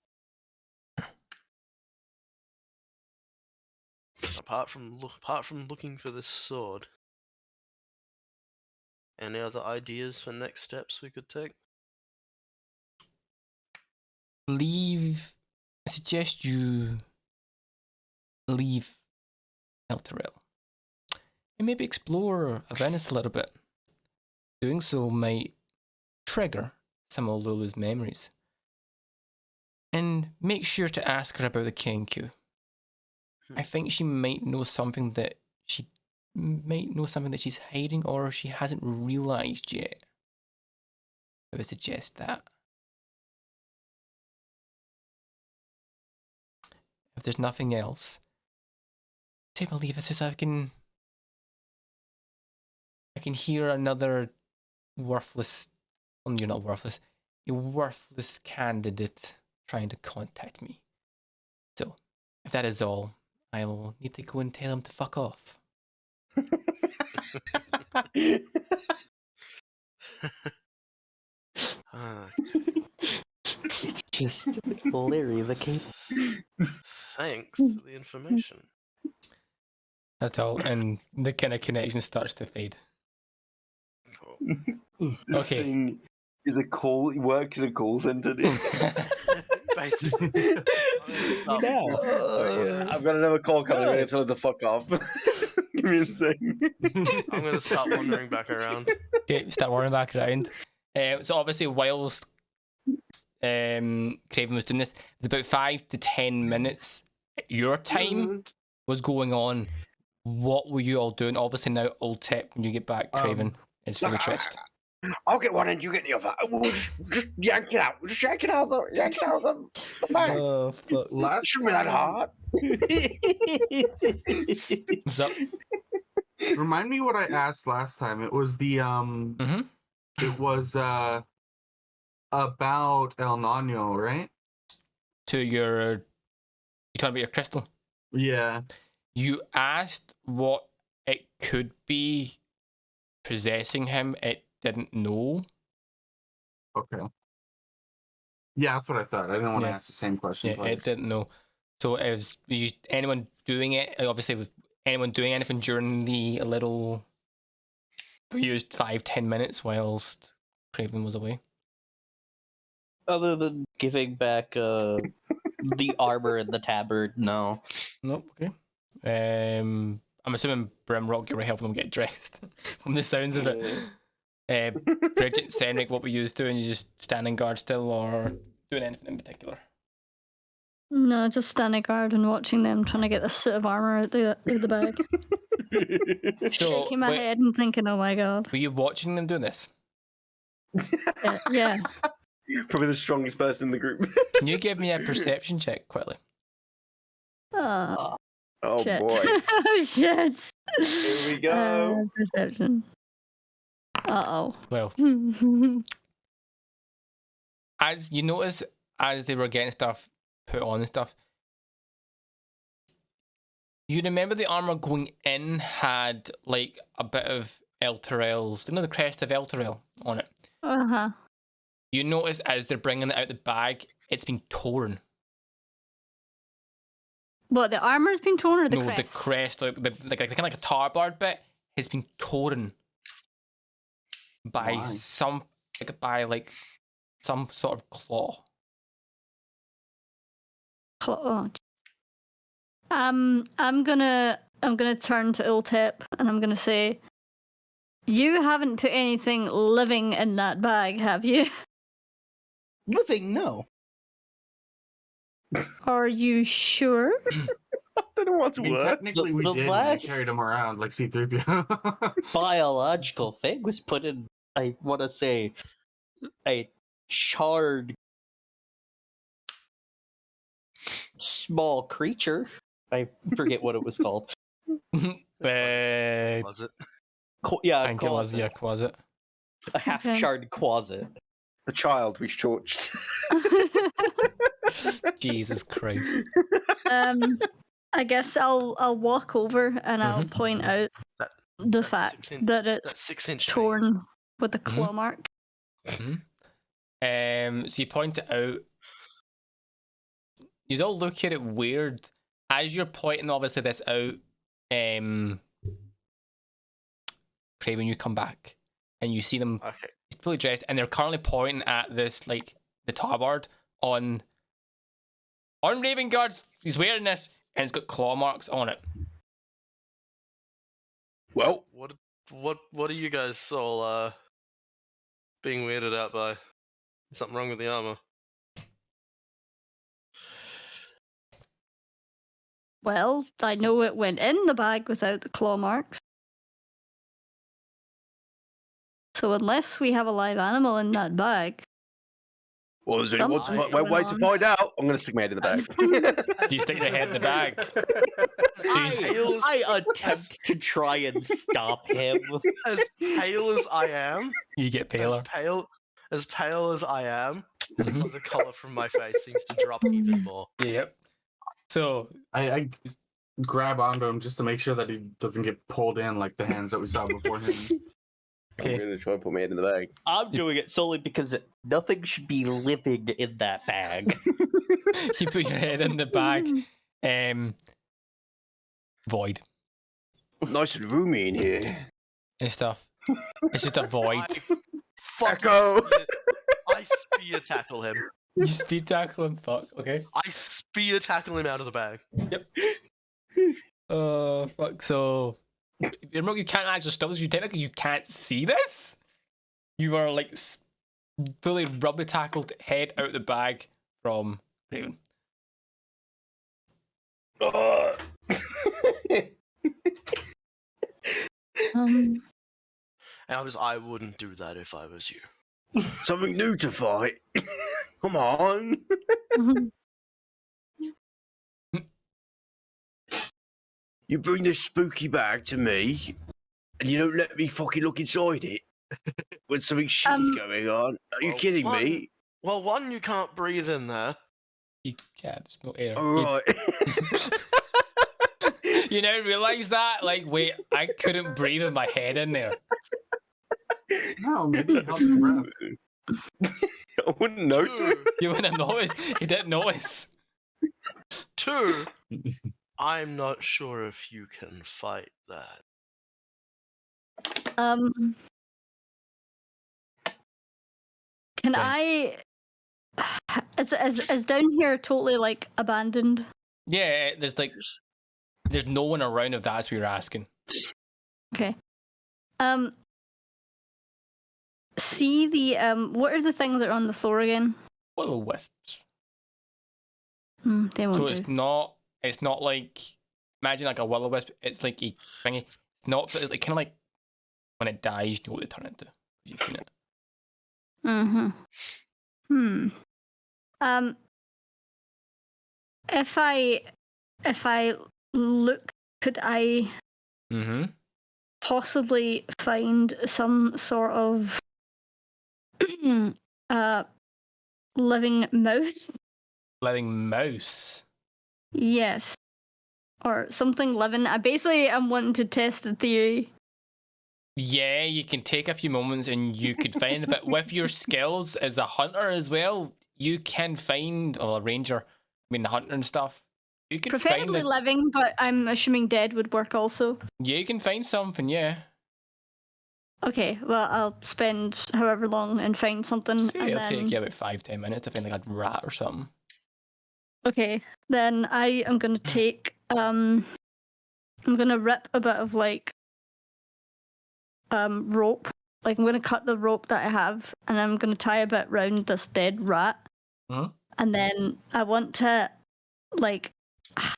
apart from looking for this sword, any other ideas for next steps we could take? I suggest you leave Elturel and maybe explore Avernus a little bit. Doing so might trigger some of Lulu's memories. And make sure to ask her about the Kenku. I think she might know something that she's hiding or she hasn't realized yet. I would suggest that. If there's nothing else, take my leave. It says I can hear another worthless, well, you're not worthless, a worthless candidate trying to contact me. So, if that is all, I will need to go and tell him to fuck off. Just Larry the Cable. Thanks for the information. That's all, and the kind of connection starts to fade. Cool. This Okay. thing is he works in a call center. Basically. You know. I've got another call coming. I'm going to tell him to fuck off. Give me a second. I'm gonna start wandering back around. Okay, start running back around. So obviously, whilst Craven was doing this, it was about 5 to 10 minutes. Your time was going on. What were you all doing? Obviously now, old tip when you get back, Craven, it's for the chest. I'll get one and you get the other. We'll just yank it out. Just yank it out of the bag. Oh, fuck. Last Shouldn't be that hard. What's up? Remind me what I asked last time. It was the It was about El Nano, right? To your, you talking about your crystal? Yeah. You asked what it could be possessing him. It didn't know. Okay. Yeah, that's what I thought. I didn't want to Yeah. ask the same question Yeah, twice. it didn't know. So it was anyone doing it. Obviously, with anyone doing anything during the little, we used 5-10 minutes whilst Craven was away. Other than giving back the armor and the tabard, no. Nope. Okay. I'm assuming Brimrock, you were helping him get dressed from the sounds of it. Bridget, Senric, what were you doing? You just standing guard still, or doing anything in particular? No, just standing guard and watching them trying to get the suit of armor out the bag. Shaking my head and thinking, oh my god. Were you watching them do this? Yeah. Probably the strongest person in the group. Can you give me a perception check quickly? Oh, Oh shit. boy. Oh, shit. Here we go. Perception. Uh-oh. Well, as you notice, as they were getting stuff put on and stuff, you remember the armor going in had like a bit of Elturel's, the crest of Elturel on it. Uh-huh. You notice as they're bringing it out the bag, it's been torn. What, the armor's been torn or the No, crest? the crest, like kind of like a tarboard bit, has been torn by Why? some sort of claw. Oh. I'm gonna turn to Ultep and I'm gonna say, you haven't put anything living in that bag, have you? Living, no. Are you sure? I don't know what's I mean, worse. technically we The did. last- We carried him around like C-3PO. Biological thing was put in, I want to say, a charred small creature. I forget what it was called. Was it? Yeah, I think it was, yeah, Quasit. a half-charred quasit. The child we torched. Jesus Christ. I guess I'll walk over and I'll Mhm. point out That- the that's fact 6 in- that it's That's 6-inch. torn with a claw Mhm. mark. So you point it out. You all look at it weird. As you're pointing obviously this out, Craven, you come back and you see them Okay. fully dressed, and they're currently pointing at this, like, the tabard on Ravenguard's. He's wearing this, and it's got claw marks on it. Well, What are you guys all being weirded out by? Is something wrong with the armor? Well, I know it went in the bag without the claw marks. So unless we have a live animal in that bag, well, there's only one to Something's find, way going to on. find out. I'm going to stick my head in the bag. Do you stick your head in the bag? I attempt to try and stop him. As pale as I am, You get paler. as pale as I am, Mhm. the color from my face seems to drop even more. Yep. So I grab onto him just to make sure that he doesn't get pulled in like the hands that we saw before him. I'm going to try and put my head in the bag. I'm doing it solely because nothing should be living in that bag. you put your head in the bag. Void Nice and roomy in here. and stuff. It's just a void. Echo! I spear tackle him. You speed tackle him. Fuck. Okay. I spear tackle him out of the bag. Fuck. So, remember, you can't actually stop this. You technically you can't see this. You are like fully rubber tackled head out the bag from Raven. um, And I wouldn't do that if I was you. Something new to fight. Come on. You bring this spooky bag to me, and you don't let me fucking look inside it when something shit's going on. Are you Well, kidding one- me? Well, one, you can't breathe in there. You can't. There's no air. All right. You now realize that? Like, wait, I couldn't breathe with my head in there. No, maybe it helps his breath. I wouldn't know. Two, You wouldn't have noticed. You didn't notice. two, I'm not sure if you can fight that. can Right. I? Is down here totally like abandoned? Yeah, there's no one around if that's what you're asking. Okay. See the what are the things that are on the floor again? What are wisps? They won't So do. it's not like, imagine like a will-o-wisp. It's like a thingy. It's not like kind of like when it dies, you know what they turn into. You've seen it. If I look, could I possibly find some sort of living mouse? Living mouse. Yes. Or something living. I'm wanting to test the theory. Yeah, you can take a few moments and you could find, but with your skills as a hunter as well, you can find, or a ranger, I mean, the hunter and stuff. You can Preferably find living, but I'm assuming dead would work also. Yeah, you can find something, yeah. Okay, well, I'll spend however long and find something. So and it'll then... take you about 5-10 minutes to find like a rat or something. Okay, then I am gonna take I'm gonna rip a bit of like rope. Like I'm gonna cut the rope that I have and I'm gonna tie a bit round this dead rat. Mhm. And then I want to like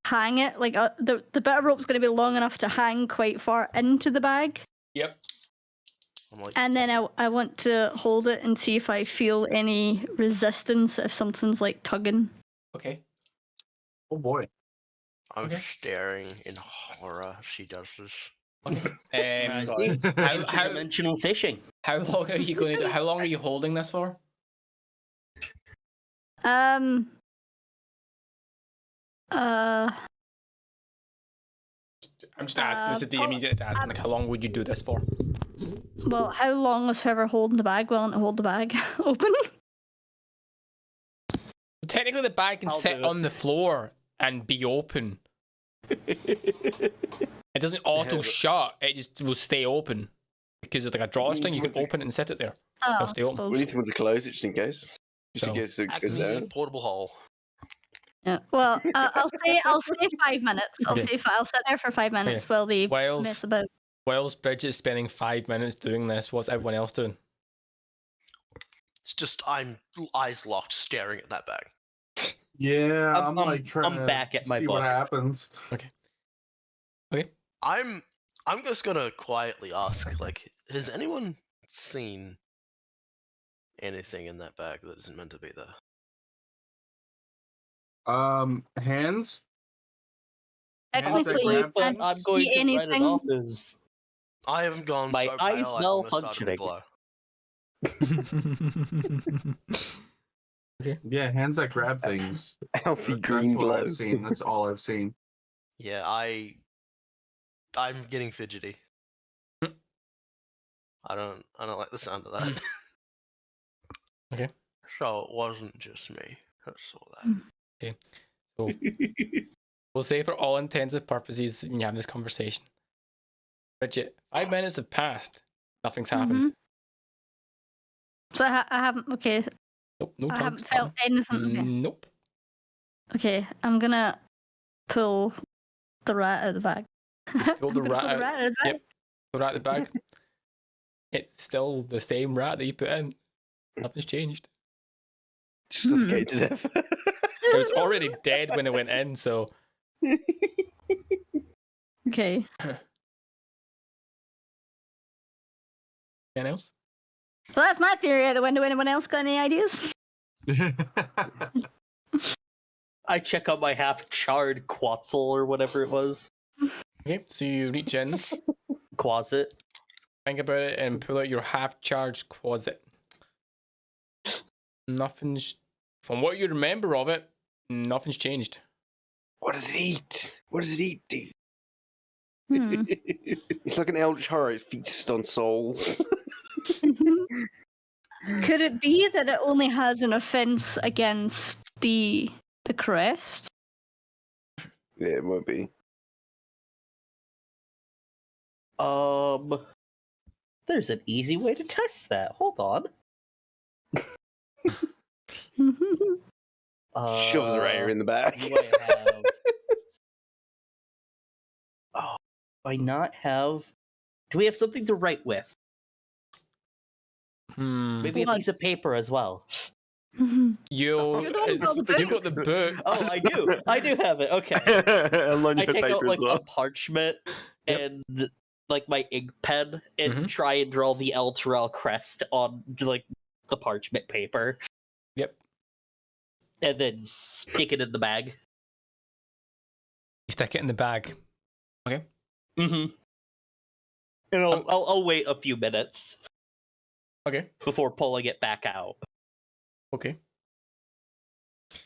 hang it. Like the bit of rope's going to be long enough to hang quite far into the bag. Yep. I'm like, And then I want to hold it and see if I feel any resistance if something's like tugging. Okay. Oh boy. I'm Okay. staring in horror as she does this. Okay. I Sorry. see. How- Interdimensional fishing. How long are you going to do? How long are you holding this for? Um. I'm just asking. This is the immediate asking. Like, how long would you do this for? Well, how long is whoever holding the bag willing to hold the bag open? Technically, the bag can I'll sit do it. on the floor and be open. It doesn't auto shut. It just will stay open because it's like a drawstring. You can open it and set it there. Oh, It'll stay open. We need someone to close it just in case. Just So- in case it goes Convenient down. portable hole. Yeah. Well, I'll say 5 minutes. I'll sit there for 5 minutes while they Whilst- mess about. Whilst Bridget's spending 5 minutes doing this, what's everyone else doing? It's just I'm eyes locked, staring at that bag. Yeah, I'm- I'm like trying I'm to back at my see book. what happens. I'm just gonna quietly ask, like, has anyone seen anything in that bag that isn't meant to be there? Hands. Technically, you grab but can't I'm things? going see to write it anything. off as I haven't gone My so eyes pale, I almost started to malfunctioning. glow. Yeah, hands that grab things. Healthy That's green what glow. I've seen. That's all I've seen. Yeah, I'm getting fidgety. I don't like the sound of that. Okay. So it wasn't just me that saw that. So we'll say for all intents and purposes, when you have this conversation, Bridget, 5 minutes have passed. Nothing's happened. Mhm. So I haven't. Okay, Nope. No I tugs, haven't felt anything. Okay. Nope. Okay, I'm gonna pull the rat out of the bag. pull the I'm gonna rat pull out. the rat out of the bag. Yep. The rat in the bag. It's still the same rat that you put in. Nothing's changed. Just suffocated to death. It was already dead when it went in, so Okay. anything else? So that's my theory out the window. Anyone else got any ideas? I check out my half-charred quetzal or whatever it was. Okay, so you reach in, Quasit. think about it, and pull out your half-charged quasit. Nothing's, from what you remember of it, nothing's changed. What does it eat? What does it eat, dude? Hmm. It's like an eldritch horror. It feasts on souls. Could it be that it only has an offense against the crest? Yeah, it might be. There's an easy way to test that. Hold on. Shoves her air in the back. Do I have? Oh, do I not have? Do we have something to write with? Maybe a Blood. piece of paper as well. You, You're the one who got the you got the book. Oh, I do. I do have it. Okay. I I take out like well. a parchment Yep. and like my ink pen and Mhm. try and draw the El Terrell crest on like the parchment paper. Yep. And then stick it in the bag. You stick it in the bag. Mm-hmm. And I'll wait a few minutes Okay. before pulling it back out. Okay. A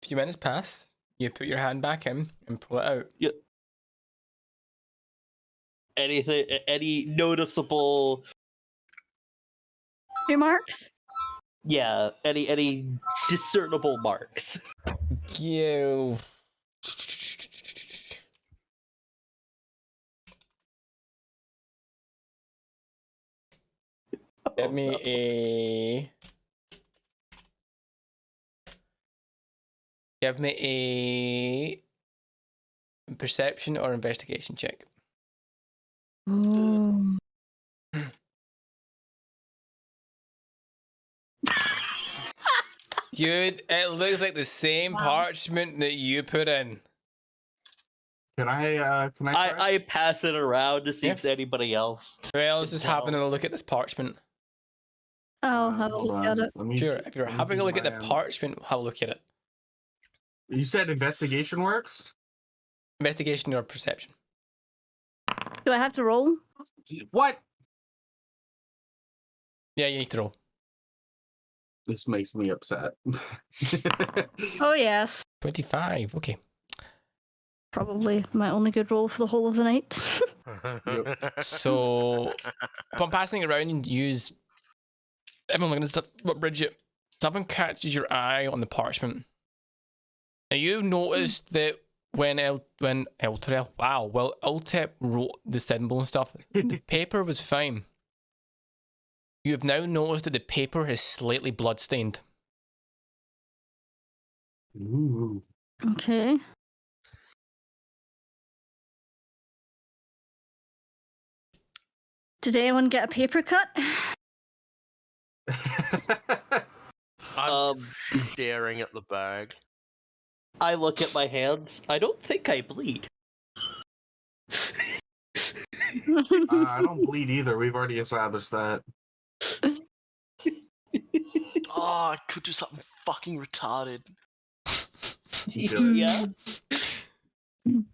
few minutes pass. You put your hand back in and pull it out. Any noticeable? Remarks? Yeah. Any discernible marks? You. Give me a. Give me a perception or investigation check. Oh. Dude, it looks like the same parchment that you put in. Can I try? I pass it around to see Yeah. if anybody else. Who else can is tell. having a look at this parchment? I'll have a Hold look on. at it. Let me- Sure, if you're let me having a do look at the my, parchment, have a look at it. You said investigation works? Investigation or perception? Do I have to roll? What? Yeah, you need to roll. This makes me upset. Oh yes, 25, okay. probably my only good roll for the whole of the night. So, upon passing it around, and use everyone looking at stuff. But Bridget, something catches your eye on the parchment. Now you noticed that when Ultep wrote the symbol and stuff, the paper was fine. You have now noticed that the paper is slightly bloodstained. Ooh. Okay. Did anyone get a paper cut? I'm staring at the bag. I look at my hands. I don't think I bleed. I don't bleed either. We've already established that. Oh, I could do something fucking retarded. Yeah. Do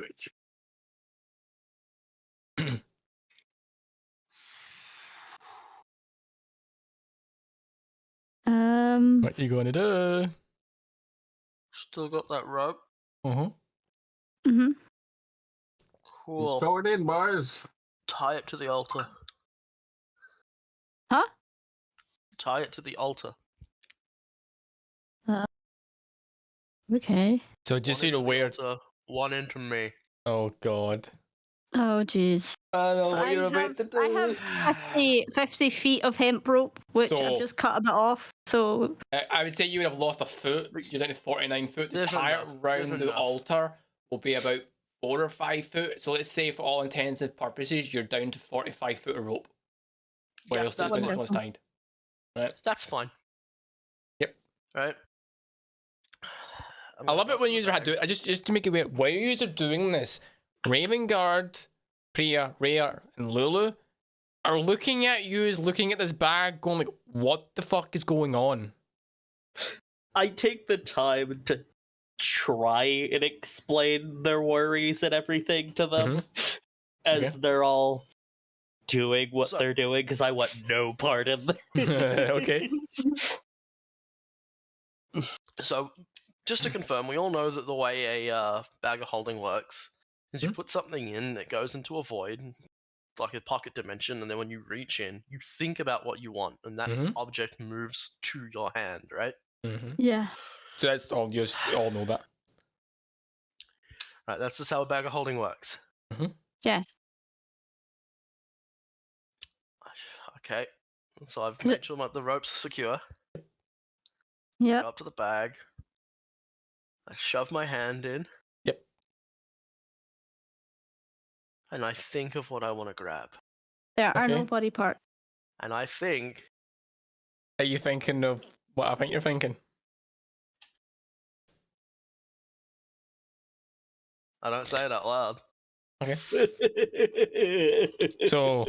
it. What you gonna do? Still got that rope. Uh-huh. Mm-hmm. Cool. Let's throw it in, boys. Tie it to the altar. Huh? Tie it to the altar. Okay. So just so One you're into the aware. altar, one into me. Oh god. Oh jeez. I know So I have 50 feet of hemp rope, which So- I've just cut a bit off. So I would say you would have lost a foot. So you're down to 49 foot. To There's tie it enough. around There's the enough. altar will be about 4 or 5 foot. So let's say for all intensive purposes, you're down to 45 foot of rope. Yeah, Whilst that's when fine. this one's tied. That's fine. Yep. Right. I love it when users had to do it. Just to make it weird, while you are doing this, Ravengard, Priya, Rhea, and Lulu are looking at you, looking at this bag, going like, "What the fuck is going on?" I take the time to try and explain their worries and everything to them as Okay. they're all doing what So- they're doing because I want no part in this. Okay. So, just to confirm, we all know that the way a bag of holding works is you put something in that goes into a void, like a pocket dimension, and then when you reach in, you think about what you want, and that Mhm. object moves to your hand, right? yeah. So that's all. You all know that. Right, that's just how a bag of holding works. Yeah. Okay, so I've made sure the rope's secure. Yep. Go up to the bag. I shove my hand in. Yep. And I think of what I want to grab. There are no Okay. body parts. And I think Are you thinking of what I think you're thinking? I don't say it out loud. So,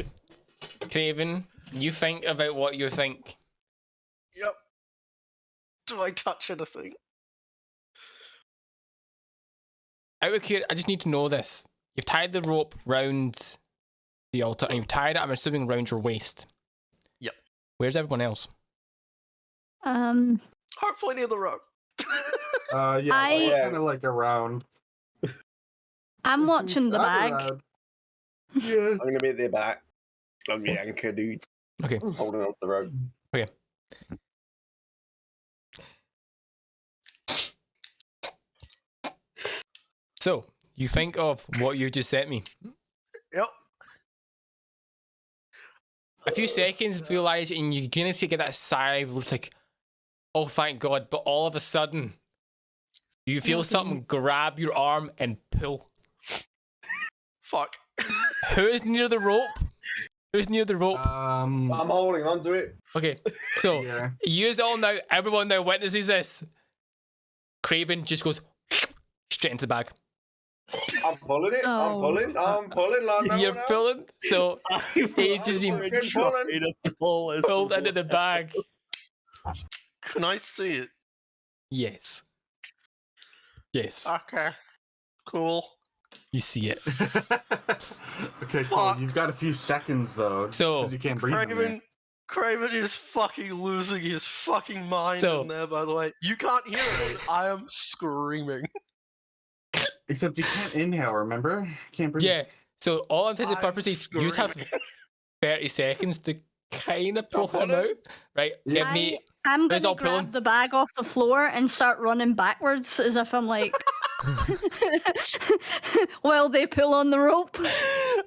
Craven, you think about what you think. Yep. Do I touch anything? Out of curiosity, I just need to know this. You've tied the rope round the altar, and you've tied it, I'm assuming, round your waist. Yep. Where's everyone else? Hopefully near the rope. Yeah, I- kind of like around. I'm watching the Not bag. around. Yeah. I'm gonna be at the back. I'm the anchor, dude. Okay. Holding on to the rope. So, you think of what you just sent me. Yep. A few seconds realize, and you're gonna get that sigh of it's like, oh, thank God. But all of a sudden, you feel something grab your arm and pull. Fuck. Who's near the rope? Who's near the rope? I'm holding on to it. Okay, so yeah. use all now. Everyone now witnesses this. Kraken just goes straight into the bag. I'm pulling it. Oh. I'm pulling like no You're one else. pulling, so he just fucking pulling. pulled into the bag. Can I see it? Yes. Yes, Okay. Cool. you see it. Okay, cool. Fuck. You've got a few seconds though. So, because you can't breathe. in there. Craven is fucking losing his fucking mind So- in there, by the way. You can't hear it. I am screaming. Except you can't inhale. Remember? Can't breathe. Yeah. So all intents and I'm purposes, you have screaming. 30 seconds to kind of pull him pulling. out. Right? Give me. I'm Who's gonna all grab pulling? the bag off the floor and start running backwards as if I'm like, while they pull on the rope.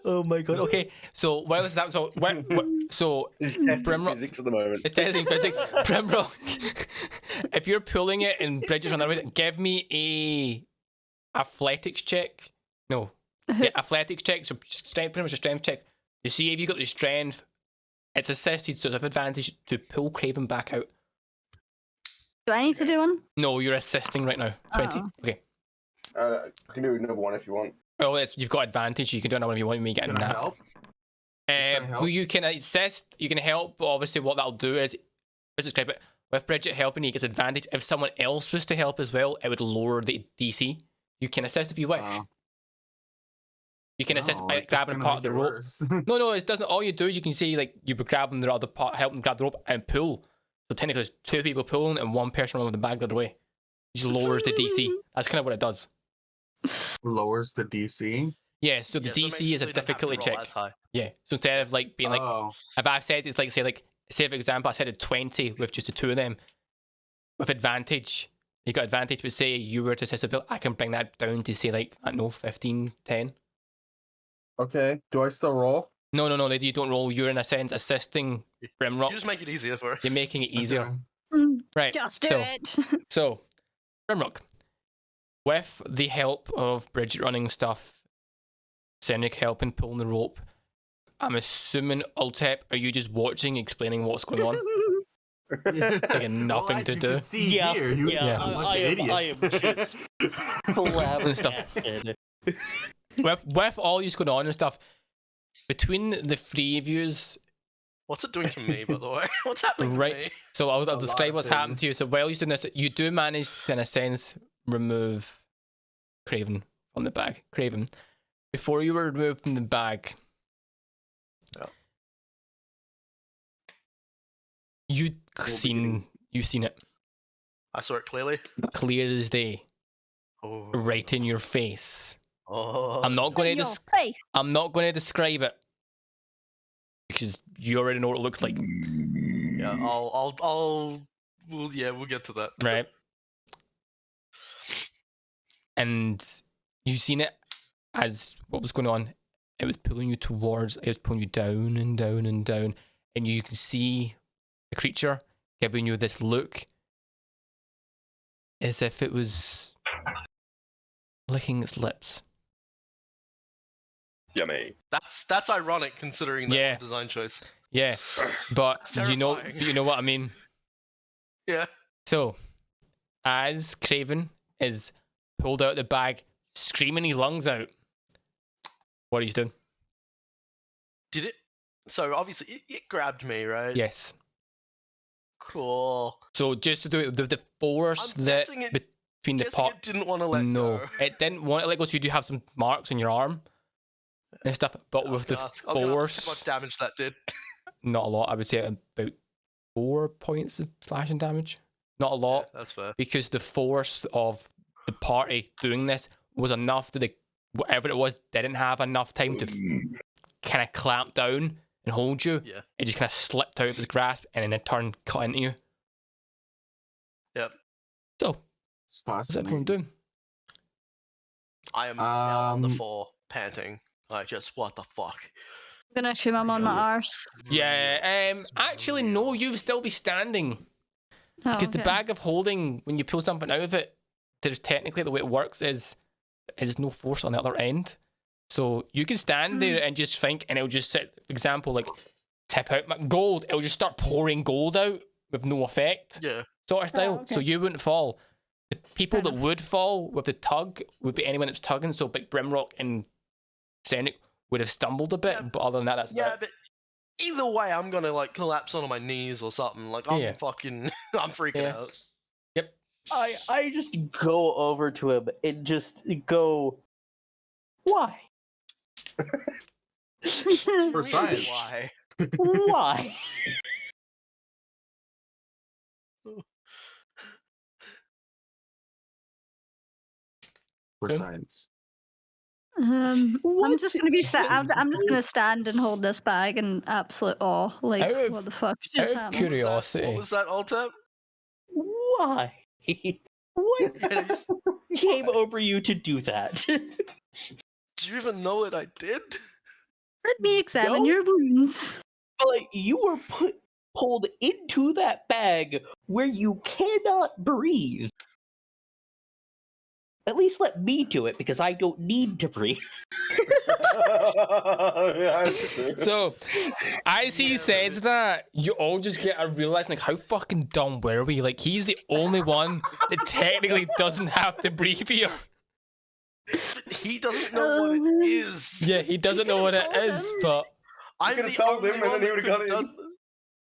Oh my god. Okay. So while this is that, so This is testing Brimrock- physics at the moment. it's testing physics. Brimrock, if you're pulling it and Bridget's on the way, give me a athletics check. No. Yeah, athletics check. So strength, pretty much a strength check. To see if you got the strength. It's assisted, so it's an advantage to pull Kraven back out. Do I need to do one? No, you're assisting right now. 20. Oh. Okay. I can do another one if you want. Well, you've got advantage. You can do another one if you want. You may get a Can I nap. help? Can I help? Well, you can assist. You can help. But obviously, what that'll do is, let's describe it. With Bridget helping, he gets advantage. If someone else was to help as well, it would lower the DC. You can assist if you wish. You can assist No, by it's just grabbing gonna part of make the it rope. worse. No, it doesn't. All you do is you can see like you were grabbing the other part, helping grab the rope and pull. So technically, there's two people pulling and one person running with the bag the other way. It just lowers the DC. That's kind of what it does. Lowers the DC. Yeah. So the Yeah, so it makes DC it is so a you don't have to difficulty roll check. as high. Yeah. So instead of like being like, Oh. if I've said it's like say for example, I said it 20 with just the two of them with advantage. You got advantage, but say you were to assist a bill, I can bring that down to say like I don't know 15, 10. Okay. Do I still roll? No, you don't roll. You're in a sense assisting Brimrock. You just make it easier for us. You're making it easier. Okay. Right. Just do so, it. So, Brimrock, with the help of Bridget running stuff, Senric helping pulling the rope, I'm assuming Ultep, are you just watching, explaining what's going on? Fucking nothing Well, to as you do. can see Yeah, here, you yeah, are a bunch I of am idiots. just flabbergasted. With all these going on and stuff, between the three of yous, What's it doing to me, by the way? What's happening Right. to me? so I'll lot describe of what's happened to you. things. So while you're doing this, you do manage to, in a sense, remove Kraven from the bag. Kraven, before you were removed from the bag, Yeah. you've seen it I saw it clearly. clear as day, Oh. right in your face. Oh. I'm not going to Your face. I'm not going to describe it because you already know what it looks like, Yeah, we'll get to that. right? And you've seen it as what was going on. It was pulling you towards. It was pulling you down and down and down, and you can see the creature giving you this look, as if it was licking its lips. Yummy. That's ironic considering that Yeah. design choice. Yeah, but That's you know terrifying. what I mean. Yeah. So, as Kraven is pulled out of the bag, screaming his lungs out, what are you doing? Did it? So obviously it grabbed me, right? Yes. Cool. So just to do it, the force I'm that guessing it- between the Guessing pot. it didn't want to let No, go. it didn't want to let go. So you do have some marks on your arm and stuff, but I was with the gonna ask- I was gonna ask how force, much damage that did. not a lot. I would say about 4 points of slashing damage. Not a lot. Yeah, that's fair. Because the force of the party doing this was enough that whatever it was didn't have enough time to kind of clamp down and hold you. Yeah. It just kind of slipped out of his grasp and in a turn cut into you. Yep. So, It's what's everyone doing? I am now on the Um, floor, panting. Like, just what the fuck? I'm gonna assume I'm on my arse. Yeah, It's actually, no, you would still be standing. Oh, Because the okay. bag of holding, when you pull something out of it, there's technically the way it works is there's no force on the other end. So you can stand there and just think, and it'll just sit. For example, like tip out my gold. It'll just start pouring gold out with no effect, Yeah. sort of style. okay. So you wouldn't fall. The people Fair that would fall with the tug would be anyone that's tugging. So Big Brimrock and Sennick would have stumbled a bit, Yeah. but other than that, that's Yeah, about it. but either way, I'm gonna like collapse onto my knees or something. Like I'm Yeah. fucking, I'm freaking Yeah. out. Yep. I just go over to him and just go, why? For science. Why? Why? For Okay. science. I'm What? just gonna be I'm just gonna stand and hold this bag in absolute awe. Like, Out of- what the fuck's Out just of happened? curiosity, What was that, Altep? Why? What Yeah, came over you to do that? do you even know what I did? Let me examine No. your wounds. Like, you were pulled into that bag where you cannot breathe. At least let me do it, because I don't need to breathe. so as he Yeah, says that, you all just get a realize like how fucking dumb were we? Like he's the only one that technically doesn't have to breathe here. He doesn't know what it is. Yeah, he doesn't know what it is, but I'm could've the told only him and one then he that would've could've got done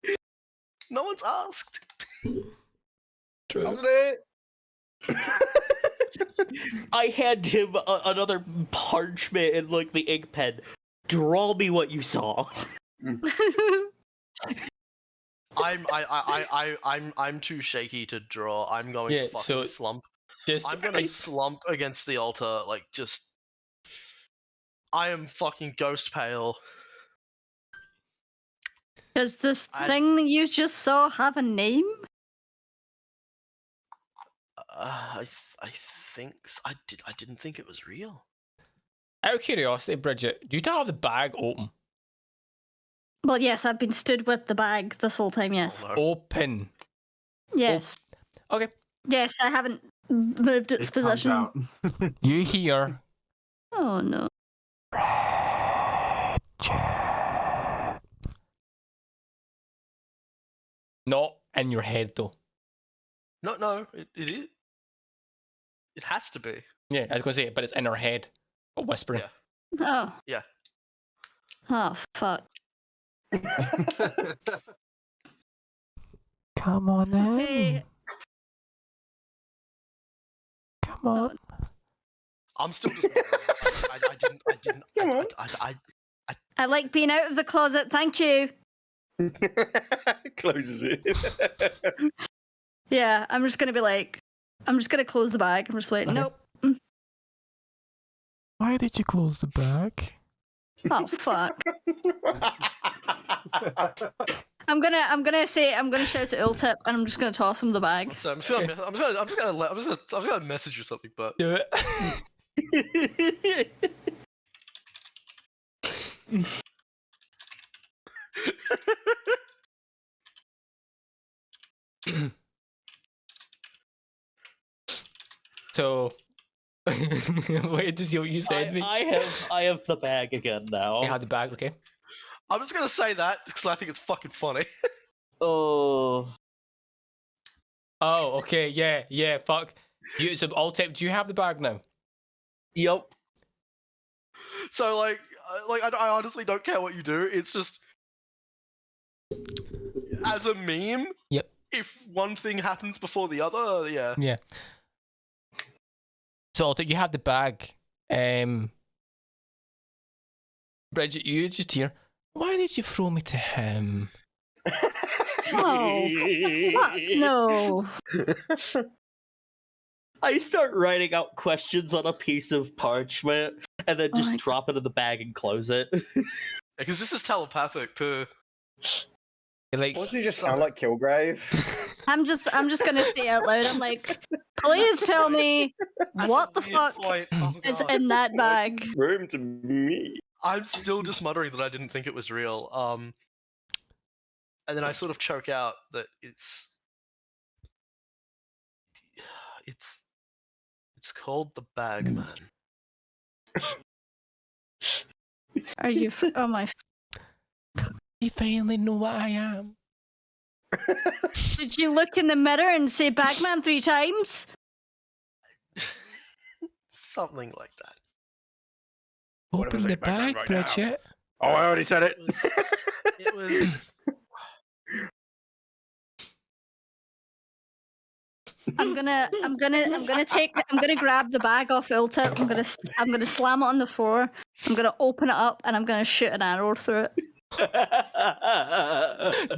that. No one's asked. true. I hand him another parchment and like the ink pen. Draw me what you saw. I'm too shaky to draw. I'm going Yeah, to fucking so slump. Just I'm gonna slump against the altar, like just. I am fucking ghost pale. Does this I- thing that you just saw have a name? I think I didn't think it was real. out of curiosity, Bridget, do you still have the bag open? Well, yes, I've been stood with the bag this whole time, yes. Oh, no. Open. Yes. Okay. Yes, I haven't moved its It comes position. out. You hear Oh no. not in your head though. No, it is. It has to be. Yeah, I was gonna say it, but it's in her head. Or whispering. Yeah. Oh. Yeah. Oh fuck. Come on in. Hey. Come on. I'm still just. I didn't. Come on. I like being out of the closet, thank you. Closes it. Yeah, I'm just gonna close the bag. I'm just like, Okay. nope. Why did you close the bag? Oh fuck. I'm gonna shout at Ultip and I'm just gonna toss him the bag. So I'm just gonna message you something, but Do it. So wait to see what you said me. I have the bag again now. You had the bag, okay? I'm just gonna say that because I think it's fucking funny. Oh. Oh, okay, yeah, fuck. So Altep, do you have the bag now? Yep. So like I honestly don't care what you do. It's just as a meme. Yep. If one thing happens before the other, yeah. Yeah. So Altep, you have the bag. Bridget, you just hear, why did you throw me to him? Oh fuck, no. I start writing out questions on a piece of parchment and then Oh just my drop it in the bag and close it. Because this is telepathic too. You're like, What did you just sound like, Kilgrave? I'm just gonna say out loud, I'm like, please tell me That's what a the weird fuck point. Oh, is God. in that bag. Room to me. I'm still just muttering that I didn't think it was real. And then I sort of choke out that it's called the Bag Man. Are you? Oh my! You finally know what I am. Did you look in the mirror and say "Bagman" 3 times? Something like that. What if I Open say the Batman bag, right now? Bridget. Oh, I already said it. It was. I'm gonna grab the bag off Ultip. I'm gonna slam it on the floor. I'm gonna open it up and I'm gonna shoot an arrow through it.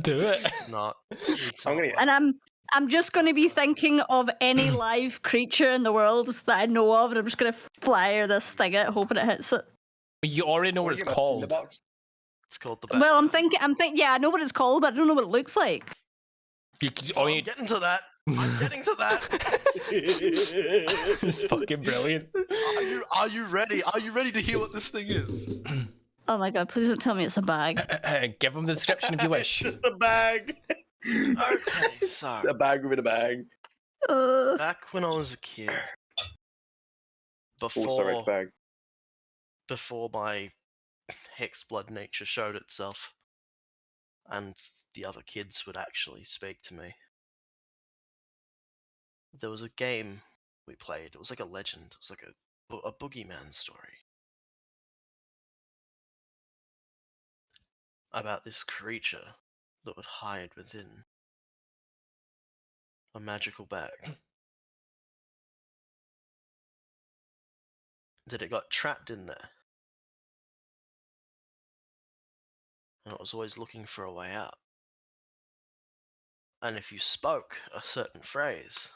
Do it. It's not. It's I'm not gonna- like- And I'm just gonna be thinking of any live creature in the world that I know of, and I'm just gonna flyer this thing out, hoping it hits it. You already know what it's called. It's called the. Well, I'm thinking. Yeah, I know what it's called, but I don't know what it looks like. You could I'm only... getting to that. I'm getting to that. It's fucking brilliant. Are you ready? Are you ready to hear what this thing is? Oh my god! Please don't tell me it's a bag. Give him the description if you wish. It's just a bag. Okay, so A bag within a bag. back when I was a kid, Also bag. before my hex blood nature showed itself, and the other kids would actually speak to me. There was a game we played. It was like a legend. It was like a boogeyman story about this creature that would hide within a magical bag. That it got trapped in there. And it was always looking for a way out. And if you spoke a certain phrase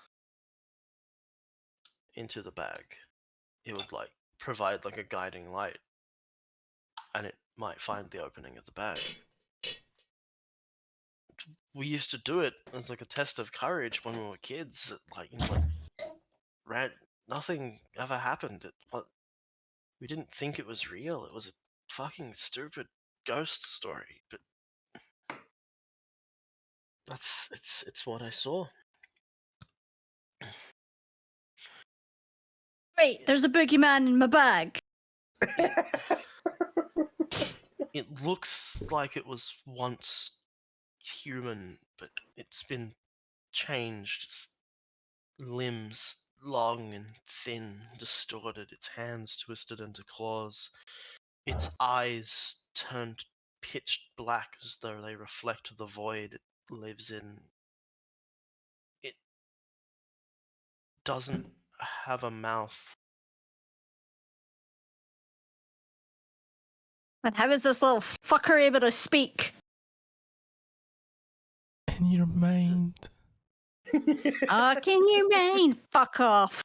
into the bag, it would like provide like a guiding light, and it might find the opening of the bag. We used to do it as like a test of courage when we were kids. Like, you know, like, nothing ever happened. We didn't think it was real. It was a fucking stupid ghost story. But it's what I saw. Wait, there's a boogeyman in my bag. It looks like it was once human, but it's been changed. Its limbs long and thin, distorted, its hands twisted into claws, its eyes turned pitch black as though they reflect the void it lives in. It doesn't have a mouth. And how is this little fucker able to speak? In your mind. Can you mean? Fuck off.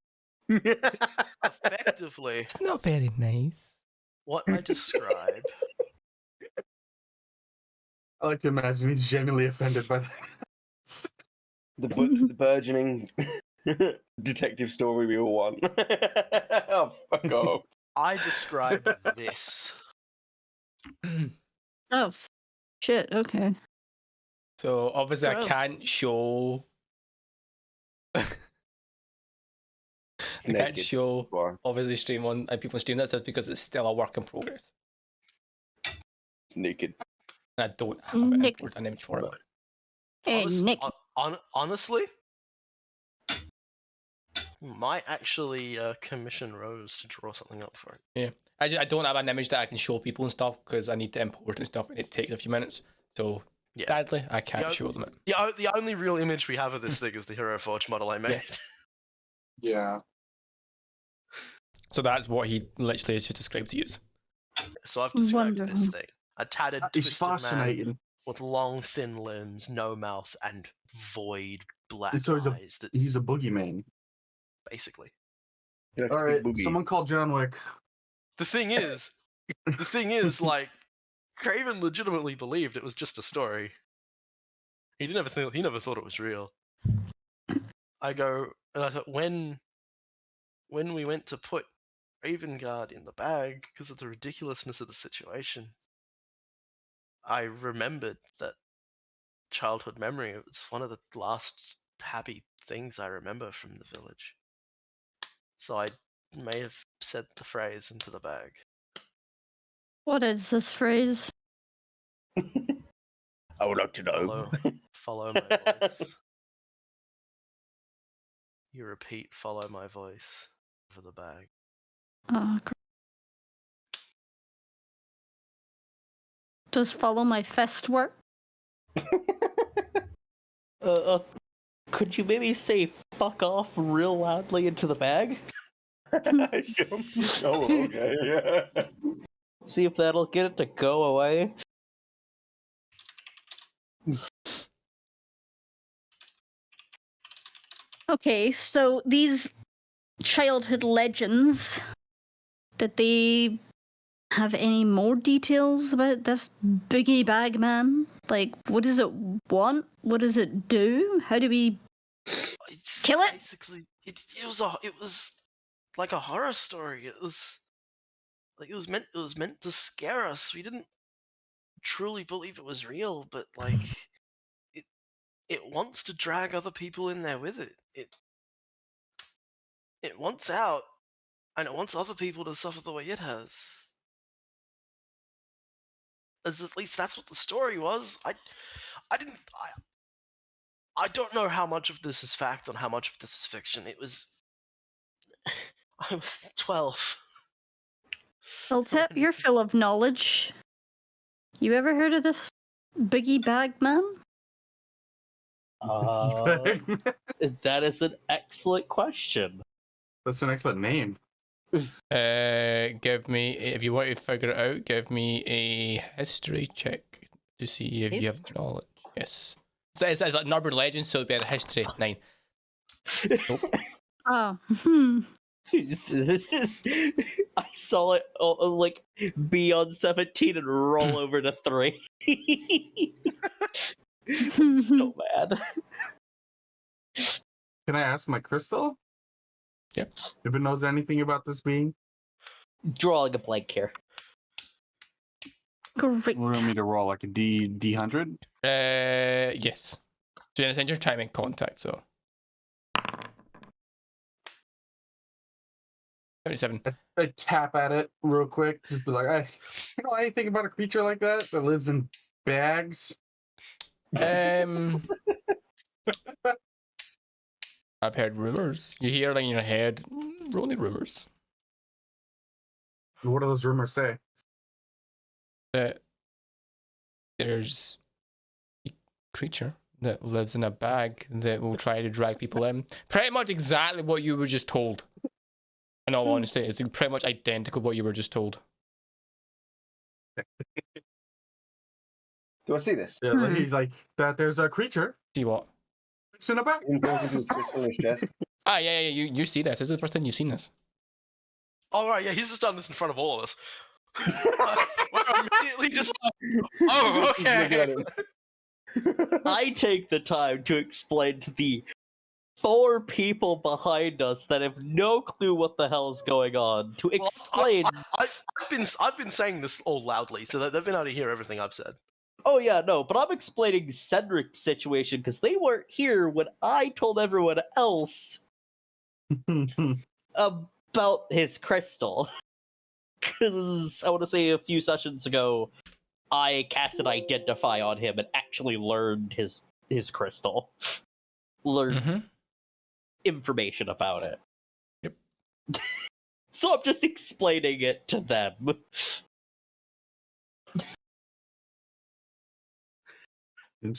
Effectively, It's not very nice. what I describe I like to imagine he's genuinely offended by that. The burgeoning detective story we all want. Oh, fuck off. I describe this. Oh, shit. Okay. So obviously Gross. I can't show. I It's can't naked. show Why? obviously stream on and people stream that stuff because it's still a work in progress. It's naked. And I don't have Nick. an image for it. Hey, Nick. Honestly, might actually commission Rose to draw something up for it. I don't have an image that I can show people and stuff because I need to import and stuff and it takes a few minutes. So Yeah. sadly I can't Yeah. show them it. The only real image we have of this thing is the Hero Forge model I made. Yeah. So that's what he literally has just described to use. So I've described this Wonderful. thing. A tattered, It's twisted man fascinating. with long, thin limbs, no mouth, and void black So eyes. he's a boogeyman. Basically. He likes All to be right, boogie. someone call John Wick. The thing is, like, Craven legitimately believed it was just a story. He never thought it was real. I thought when we went to put Ravengard in the bag because of the ridiculousness of the situation, I remembered that childhood memory. It was one of the last happy things I remember from the village. So I may have said the phrase into the bag. What is this phrase? I would like to know. Follow my voice. You repeat, follow my voice over the bag. Oh, does follow my fist work? Could you maybe say fuck off real loudly into the bag? Oh, okay, yeah. See if that'll get it to go away. Okay, so these childhood legends, did they have any more details about this boogie bag man? Like, what does it want? What does it do? How do we kill it? Basically, it was like a horror story. It was meant to scare us. We didn't truly believe it was real, but like it wants to drag other people in there with it. It wants out, and it wants other people to suffer the way it has. As at least that's what the story was. I don't know how much of this is fact and how much of this is fiction. It was I was 12. Hilltip, you're full of knowledge. You ever heard of this boogie bag man? That is an excellent question. That's an excellent name. Give me, if you want to figure it out, give me a history check to see if you have knowledge. Yes. So it's like Norbert Legends, so it'd be a history 9. Nope. Oh, I saw it like be on 17 and roll over to 3. I'm so mad. Can I ask my crystal? Yep. If it knows anything about this being? Drawing a blank here. great. What do you want me to roll? Like a D100? Yes. So you send your time in contact, so. 77. I tap at it real quick. Just be like, you know anything about a creature like that lives in bags? I've heard rumors. You hear like in your head, only rumors. What do those rumors say? That there's a creature that lives in a bag that will try to drag people in. Pretty much exactly what you were just told. In all honesty, it's pretty much identical what you were just told. Do I see this? Yeah, like he's like, that there's a creature. See what? It's in a bag. In talking to his crystal in his chest. Ah, yeah, you see this. This is the first time you've seen this. Oh right, yeah, he's just done this in front of all of us. We're immediately just like, oh, okay. I take the time to explain to the 4 people behind us that have no clue what the hell is going on to explain. I've been saying this all loudly, so that they've been able to hear everything I've said. Oh yeah, no, but I'm explaining Cedric's situation because they weren't here when I told everyone else about his crystal. Because I want to say a few sessions ago, I cast an identify on him and actually learned his crystal. Learned information about it. Yep. So I'm just explaining it to them.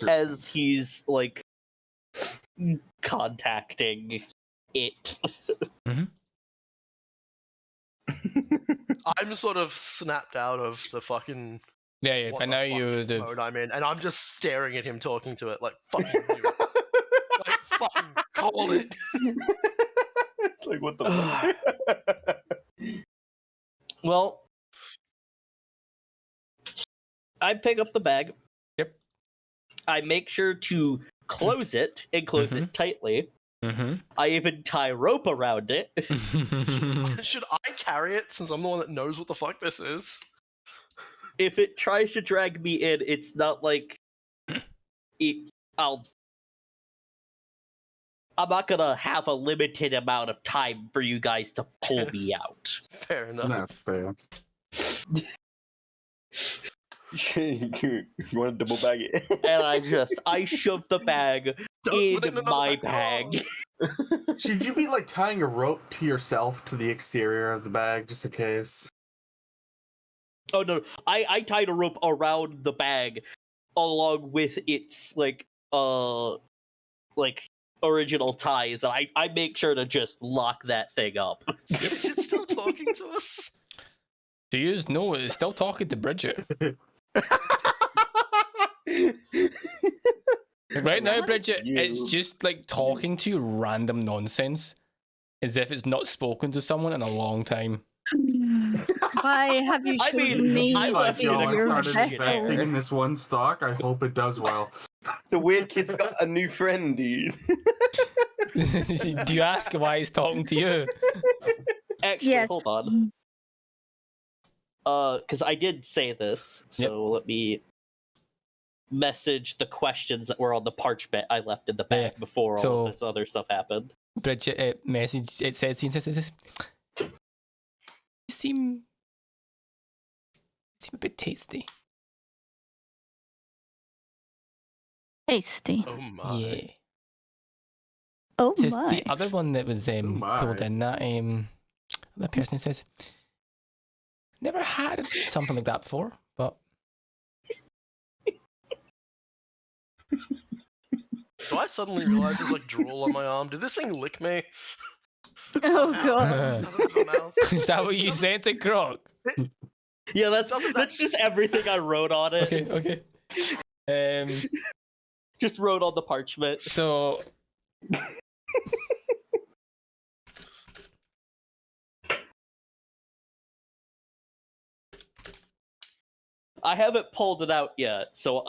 As he's like contacting it. I'm sort of snapped out of the fucking Yeah, what but the now fuck you mode I'm in, and I'm just staring at him talking to it like fucking do it. Like fucking call it. It's like, what the fuck? Well, I pick up the bag. Yep. I make sure to close it and close it tightly. I even tie rope around it. Should I carry it since I'm the one that knows what the fuck this is? If it tries to drag me in, it's not like I'm not gonna have a limited amount of time for you guys to pull me out. Fair enough. That's fair. You want to double bag it? And I shoved the bag Don't in put it in another my bag. bag. Should you be like tying a rope to yourself to the exterior of the bag just in case? Oh no, I tied a rope around the bag along with its like original ties, and I make sure to just lock that thing up. Is it still talking to us? Do you know it's still talking to Bridget? Right now, Bridget, it's just like talking to you random nonsense, as if it's not spoken to someone in a long time. Why have you I chosen mean, me? I It's left like, yo, I your started shit investing there. in this one stock. I hope it does well. The weird kid's got a new friend, dude. Do you ask why he's talking to you? Actually, Yes. hold on. Because I did say this, so let me message the questions that were on the parchment I left in the bag Yeah, before all so- of this other stuff happened. Bridget, message, it says, you seem a bit tasty. Tasty. Oh my. Yeah. Oh It's just my. the other one that was my. pulled in, that person says, never had something like that before, but Do I suddenly realize there's like drool on my arm? Did this thing lick me? Oh Somehow. god. Doesn't come out. is that what you said to Croc? Yeah, Doesn't that- that's just everything I wrote on it. Okay. Just wrote on the parchment. So I haven't pulled it out yet, so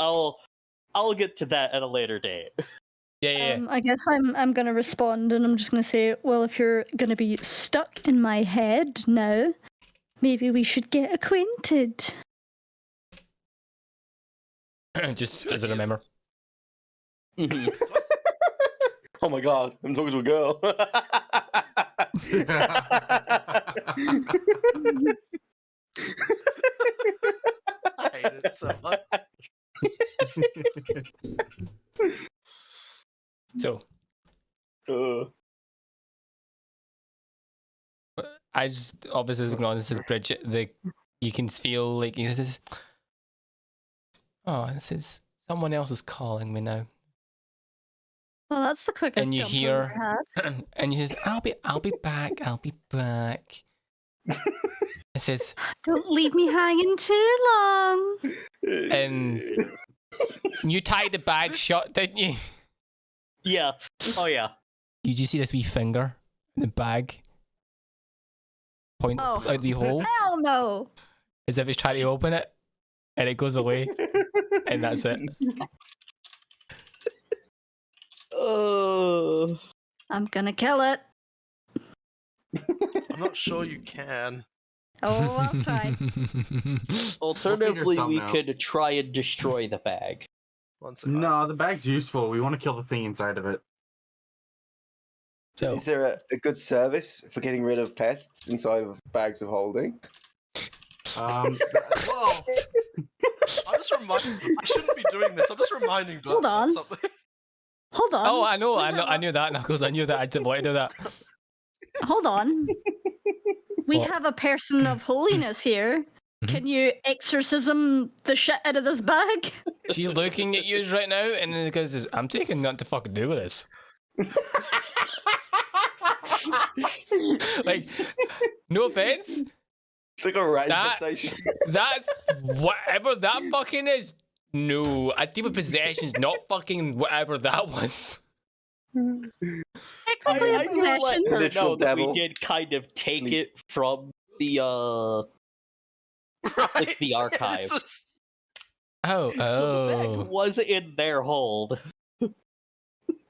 I'll get to that at a later date. yeah. I guess I'm gonna respond, and I'm just gonna say, well, if you're gonna be stuck in my head now, maybe we should get acquainted. Just as I remember. Mhm. Oh my god, I'm talking to a girl. I hate it so much. So Uh, I just obviously as this is Bridget, you can feel like this is someone else is calling me now. Well, that's the quickest. And you jump we've hear- ever had. And you says, I'll be back. It says, Don't leave me hanging too long. and you tied the bag shut, didn't you? Yeah. Oh yeah. Did you see this wee finger in the bag? Point Oh. out the wee hole, Hell no. as if he's trying to open it, and it goes away, and that's it. Oh. I'm gonna kill it. I'm not sure you can. Oh, I'll try. Alternatively, we something out. could try and destroy the bag. One second. No, the bag's useful. We want to kill the thing inside of it. So Is there a good service for getting rid of pests inside of bags of holding? Well, I'm just reminding. I shouldn't be doing this. I'm just reminding. Black Hold about on. Something. Hold on. oh, I knew that, Knuckles. I knew that. I didn't want to do that. Hold on. We What? have a person of holiness here. Mhm. Can you exorcism the shit out of this bag? She's looking at you right now, and then because I'm taking nothing to fucking do with this. Like, no offense. It's like a rat That- infestation. That's whatever that fucking is. No, I deal with possessions, not fucking whatever that was. Technically a I do let possession. her Literal know that we devil. did kind of take Sleep. it from the Right. the archive. It's just- Oh, So the bag was in their hold.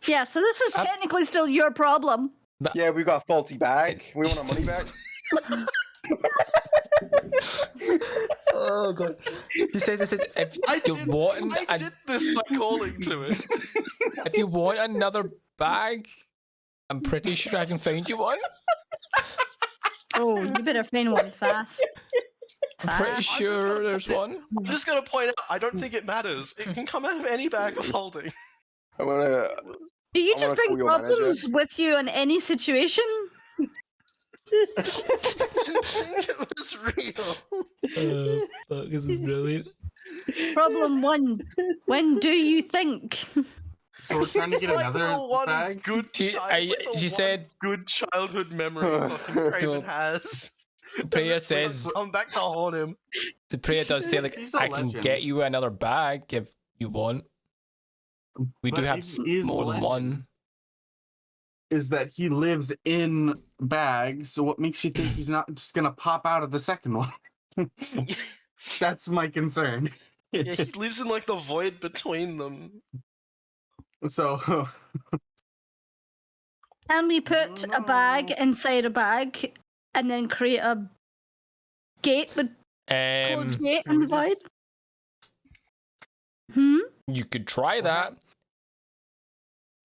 Yeah, so this is technically still your problem. Yeah, we've got a faulty bag. We want our money back. Oh god. She says this is if I you did- want I did this by calling to it. if you want another bag, I'm pretty sure I can find you one. Oh, you better find one fast. I'm pretty sure there's one. I'm just gonna point out, I don't think it matters. It can come out of any bag of holding. I'm gonna. Do you I just wanna bring call your manager. problems with you in any situation? I didn't think it was real. Fuck, this is brilliant. Problem 1. When do you think? So we're trying to get It's like another the one bag. Good She- child, I- it's like the she one said- good childhood memory fucking Craven So- has. Priya says, I'm back to haunt him. the Priya does say, like, He's a I can legend. get you another bag if you want. We do But have his more than legend one. Is that he lives in bags? So what makes you think he's not just gonna pop out of the second one? That's my concern. Yeah, he lives in like the void between them. So Can we put a bag inside a bag and then create a gate with closed gate can in we the void? just- Hmm? You could try that.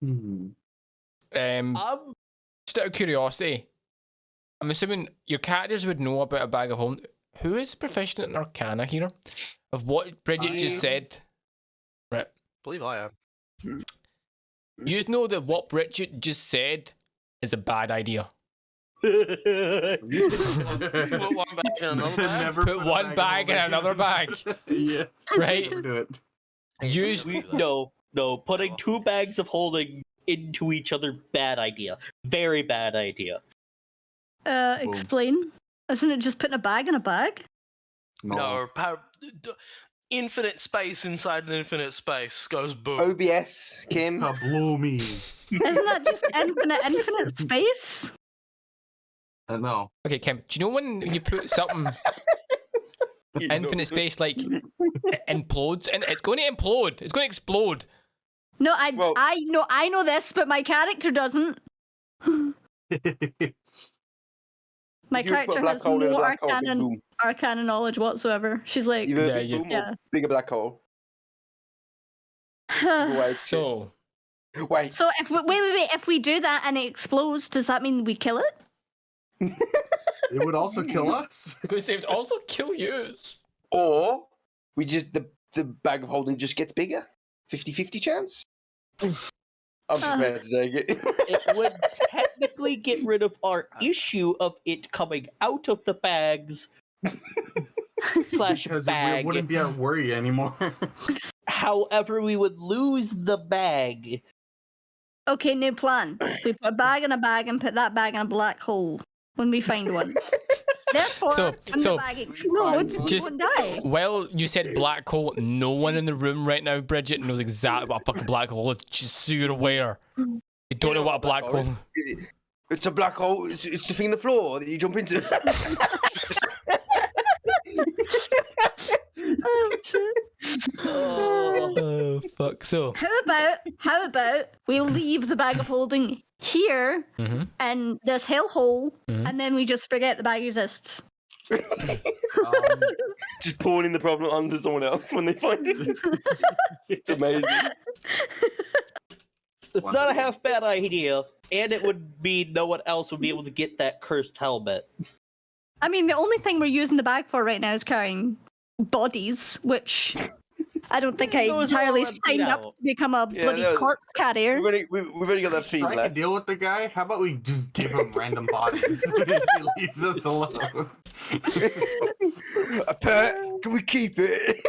Hmm. Just out of curiosity, I'm assuming your characters would know about a bag of holding. Who is proficient in Arcana here? Of what Bridget just said. Right. Believe I am. You know that what Bridget just said is a bad idea. Put one bag in another bag. Never Put one bag in another bag. Yeah. Right? Never do it. Use No, putting two bags of holding into each other, bad idea. Very bad idea. Explain. Isn't it just putting a bag in a bag? No, infinite space inside an infinite space goes boom. OBS, Kim. Kabloomy. Isn't that just infinite space? I know. Okay, Kim, do you know when you put something infinite space like it implodes and it's going to implode, it's going to explode. No, Well- I know this, but my character doesn't. My If you put a character black has hole in a no black hole, big boom. arcana knowledge whatsoever. She's like, Either Yeah, a big you- boom or Yeah. bigger black hole. Either way, So wait. so if we, wait, if we do that and it explodes, does that mean we kill it? It would also kill us. because it would also kill you. Or we just the bag of holding just gets bigger. 50-50 chance. I'm prepared to take it. It would technically get rid of our issue of it coming out of the bags slash Because bag. it wouldn't be our worry anymore. However, we would lose the bag. Okay, new plan. We put a bag in a bag and put that bag in a black hole when we find one. Therefore, So- when so- the bag explodes, we Just- won't die. Well, you said black hole. No one in the room right now, Bridget, knows exactly what a fucking black hole is, just so you're aware. You don't know what a black hole is. It's a black hole. It's the thing in the floor that you jump into. Oh, shit. Oh, fuck. So, How about we leave the bag of holding here mhm. and this hellhole, Mhm. and then we just forget the bag exists. Just pawning the problem onto someone else when they find it. It's amazing. It's not a half bad idea, and it would mean no one else would be able to get that cursed helmet. I mean, the only thing we're using the bag for right now is carrying bodies, which I don't think I Those are all entirely emptied signed up out. to become a Yeah, bloody no, corpse carrier. We've already got that theme Strike a left. deal with the guy. How about we just give him random bodies if he leaves us alone? A pet? Can we keep it?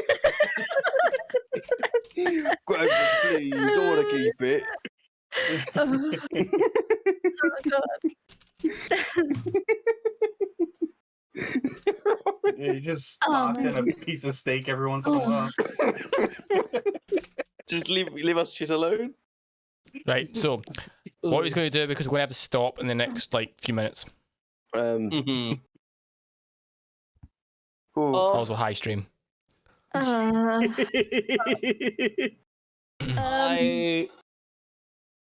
Grandma, please, I want to keep it. Oh, God. Yeah, you just Oh, toss in a man. piece of steak every once in a Oh. while. Just leave us shit alone. Right, so what he's going to do, because we're going to have to stop in the next, like, 3 minutes. Mm-hmm. Ooh. Also, high stream. I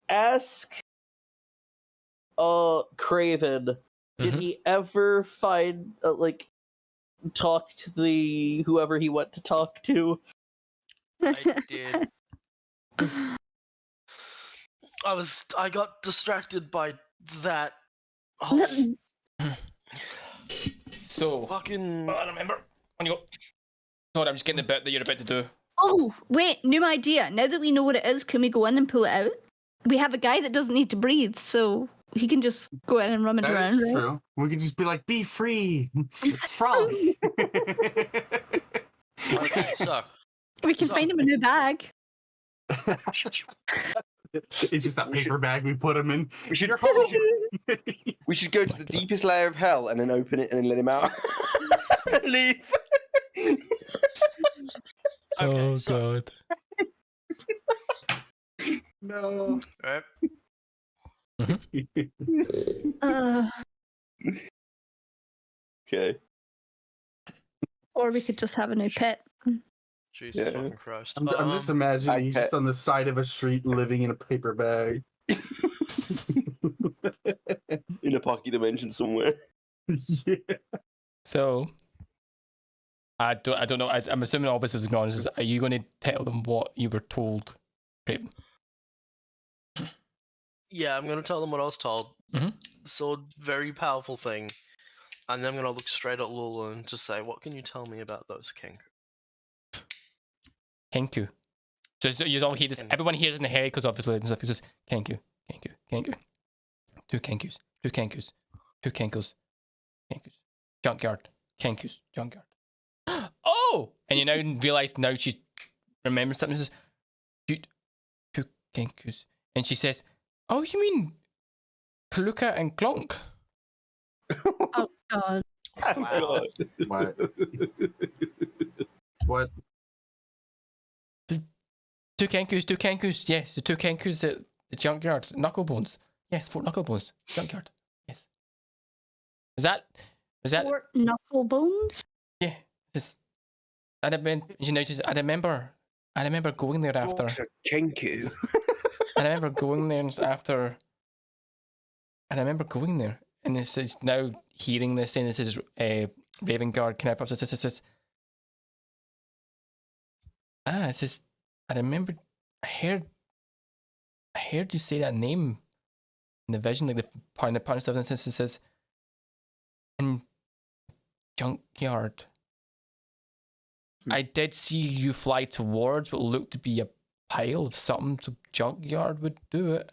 ask Kraven, did Mhm. he ever find talk to the whoever he went to talk to? I did. I got distracted by that whole So, fucking. I remember. On you go. Sorry, I'm just getting the bit that you're about to do. Oh, wait, new idea. Now that we know what it is, can we go in and pull it out? We have a guy that doesn't need to breathe, so he can just go in and rummage That around, is right? true. We could just be like, be free. Frolic. Okay, so We can So- find him a new bag. It's just that paper bag we put him in. We should, You're home. we should go to the deepest layer of hell and then open it and then let him out. Leave. okay, so God. No. right, Uh, Okay. or we could just have a new pet. Jesus Yeah. fucking Christ. I'm just imagining he's Okay. just on the side of a street living in a paper bag. In a pocket dimension somewhere. Yeah. So, I don't know. I'm assuming all this was acknowledged. Are you going to tell them what you were told, Craven? Yeah, I'm gonna tell them what I was told. Mhm. So very powerful thing, and then I'm gonna look straight at Lula and just say, "What can you tell me about those kink?" Kenku. So you all hear this. Everyone hears in the head because obviously and stuff. It's just Kenku, Kenku, Kenku. Two Kenkus, two Kenkus, two Kenkus, Kenkus. Junkyard, Kenkus, junkyard. Oh! And you now realise now she remembers something. She says, two Kenkus. And she says, oh, you mean Kaluka and Glonk? Oh, God. Wow. What? What? Two Kenkus, yes, the two Kenkus at the junkyard. Knucklebones. Yes, Fort Knucklebones. Junkyard. Yes. Was that Fort Knucklebones? yeah. This I remember going there after. Dr. Kenku. I remember going there after. And I remember going there, and this is now hearing this, and this is Raven Guard. Can I pop this? It's just I remember. I heard you say that name in the vision, like the part of stuff. And it says, "In junkyard." I did see you fly towards what looked to be a pile of something, so junkyard would do it.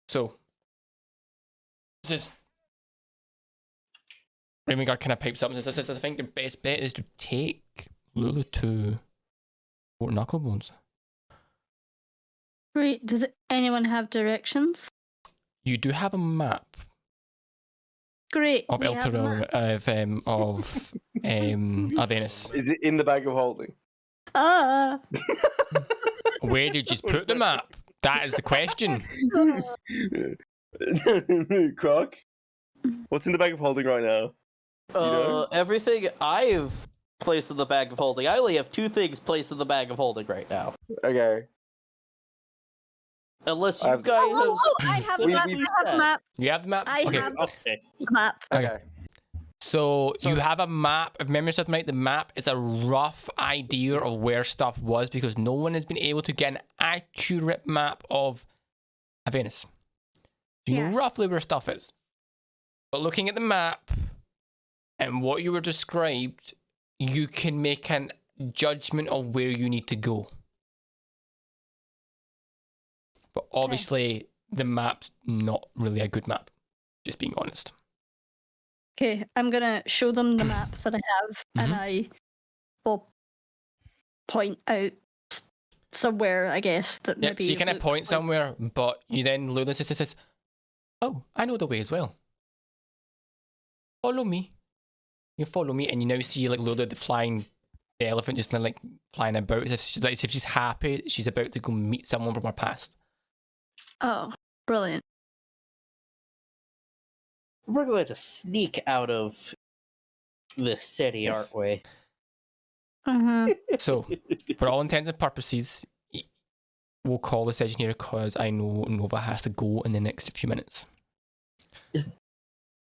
So, this is Raymond kind of pipes up and says, I think the best bet is to take Lulu to Fort Knucklebones. Right, does anyone have directions? You do have a map Great. of we have a map. of Avernus. Is it in the bag of holding? Where did you put the map? That is the question. Croc? What's in the bag of holding right now? know? Everything I've placed in the bag of holding. I only have 2 things placed in the bag of holding right now. Okay. Unless you I've- guys I have a We- map. we- I have a map. You have the map? I Okay. have Okay. a map. Okay. So So- you have a map. If memory serves me right, the map is a rough idea of where stuff was because no one has been able to get an accurate map of Avernus. So you know Yeah. roughly where stuff is. But looking at the map and what you were described, you can make a judgment of where you need to go. But obviously, the map's not really a good map. Just being honest. Okay, I'm gonna show them the map that I have, and Mhm. I will point out somewhere, I guess, that Yeah, maybe. so you kind of look point like- somewhere, but you then Luna says, "Oh, I know the way as well. Follow me." You follow me, and you now see like Luna the elephant just kind of like flying about as if she's happy. She's about to go meet someone from her past. Oh, brilliant! We're going to sneak out of this city, Yes. aren't we? Mm-hmm. So, for all intents and purposes, we'll call the session here because I know Nova has to go in the next few minutes.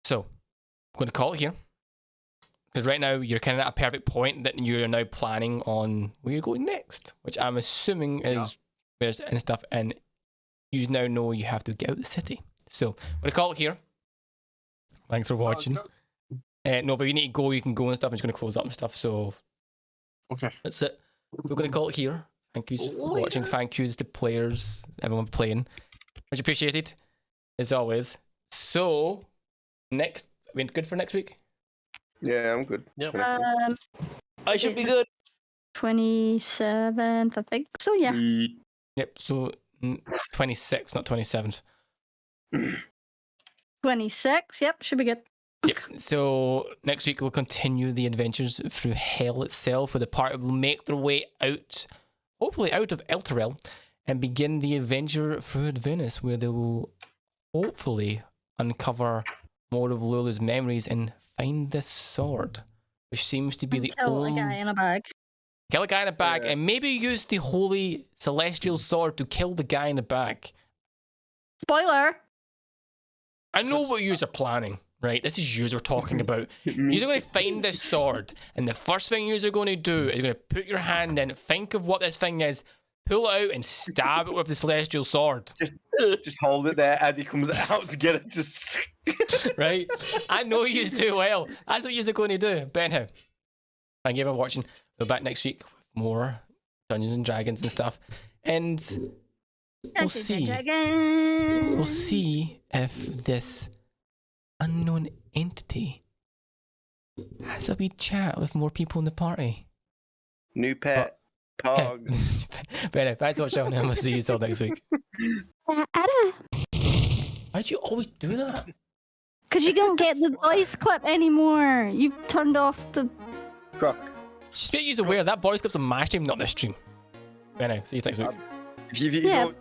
So, I'm going to call it here. Because right now, you're kind of at a perfect point that you're now planning on where you're going next, which I'm assuming is where's and stuff, and you now know you have to get out of the city. So, I'm going to call it here. Thanks for watching. No, but if you need to go, you can go and stuff. I'm just going to close up and stuff. So Okay. that's it. We're going to call it here. Thank you for watching. Thank yous to players, everyone playing. Much appreciated, as always. So, next, we good for next week? Yeah, I'm good. Yep. I should be good. 27th, I think. So yeah. Yep, so 26th, not 27th. 26. Yep, should be good. Yep. So next week we'll continue the adventures through hell itself, where the party will make their way out, hopefully out of Elturel, and begin the adventure through Avernus, where they will hopefully uncover more of Lulu's memories and find this sword, which seems to be the Kill only... a guy in a bag. Kill a guy in a bag, Yeah. and maybe use the holy celestial sword to kill the guy in the bag. Spoiler. I know what yous are planning, right? This is yous are talking about. Yous are going to find this sword, and the first thing yous are going to do is going to put your hand in, think of what this thing is, pull it out, and stab it with the celestial sword. Just hold it there as he comes out to get us. Just Right? I know yous too well. That's what yous are going to do. But anyhow, thank you for watching. We'll be back next week with more Dungeons and Dragons and stuff. And we'll see. We'll see if this unknown entity has a wee chat with more people in the party. new pet. Pog. But anyway, thanks for watching, and we'll see you all next week. Why'd you always do that? Because you don't get the voice clip anymore. You've turned off the. Croc. Just make you aware that voice clip's on my stream, not this stream. But anyway, see you next week. If you Yeah. go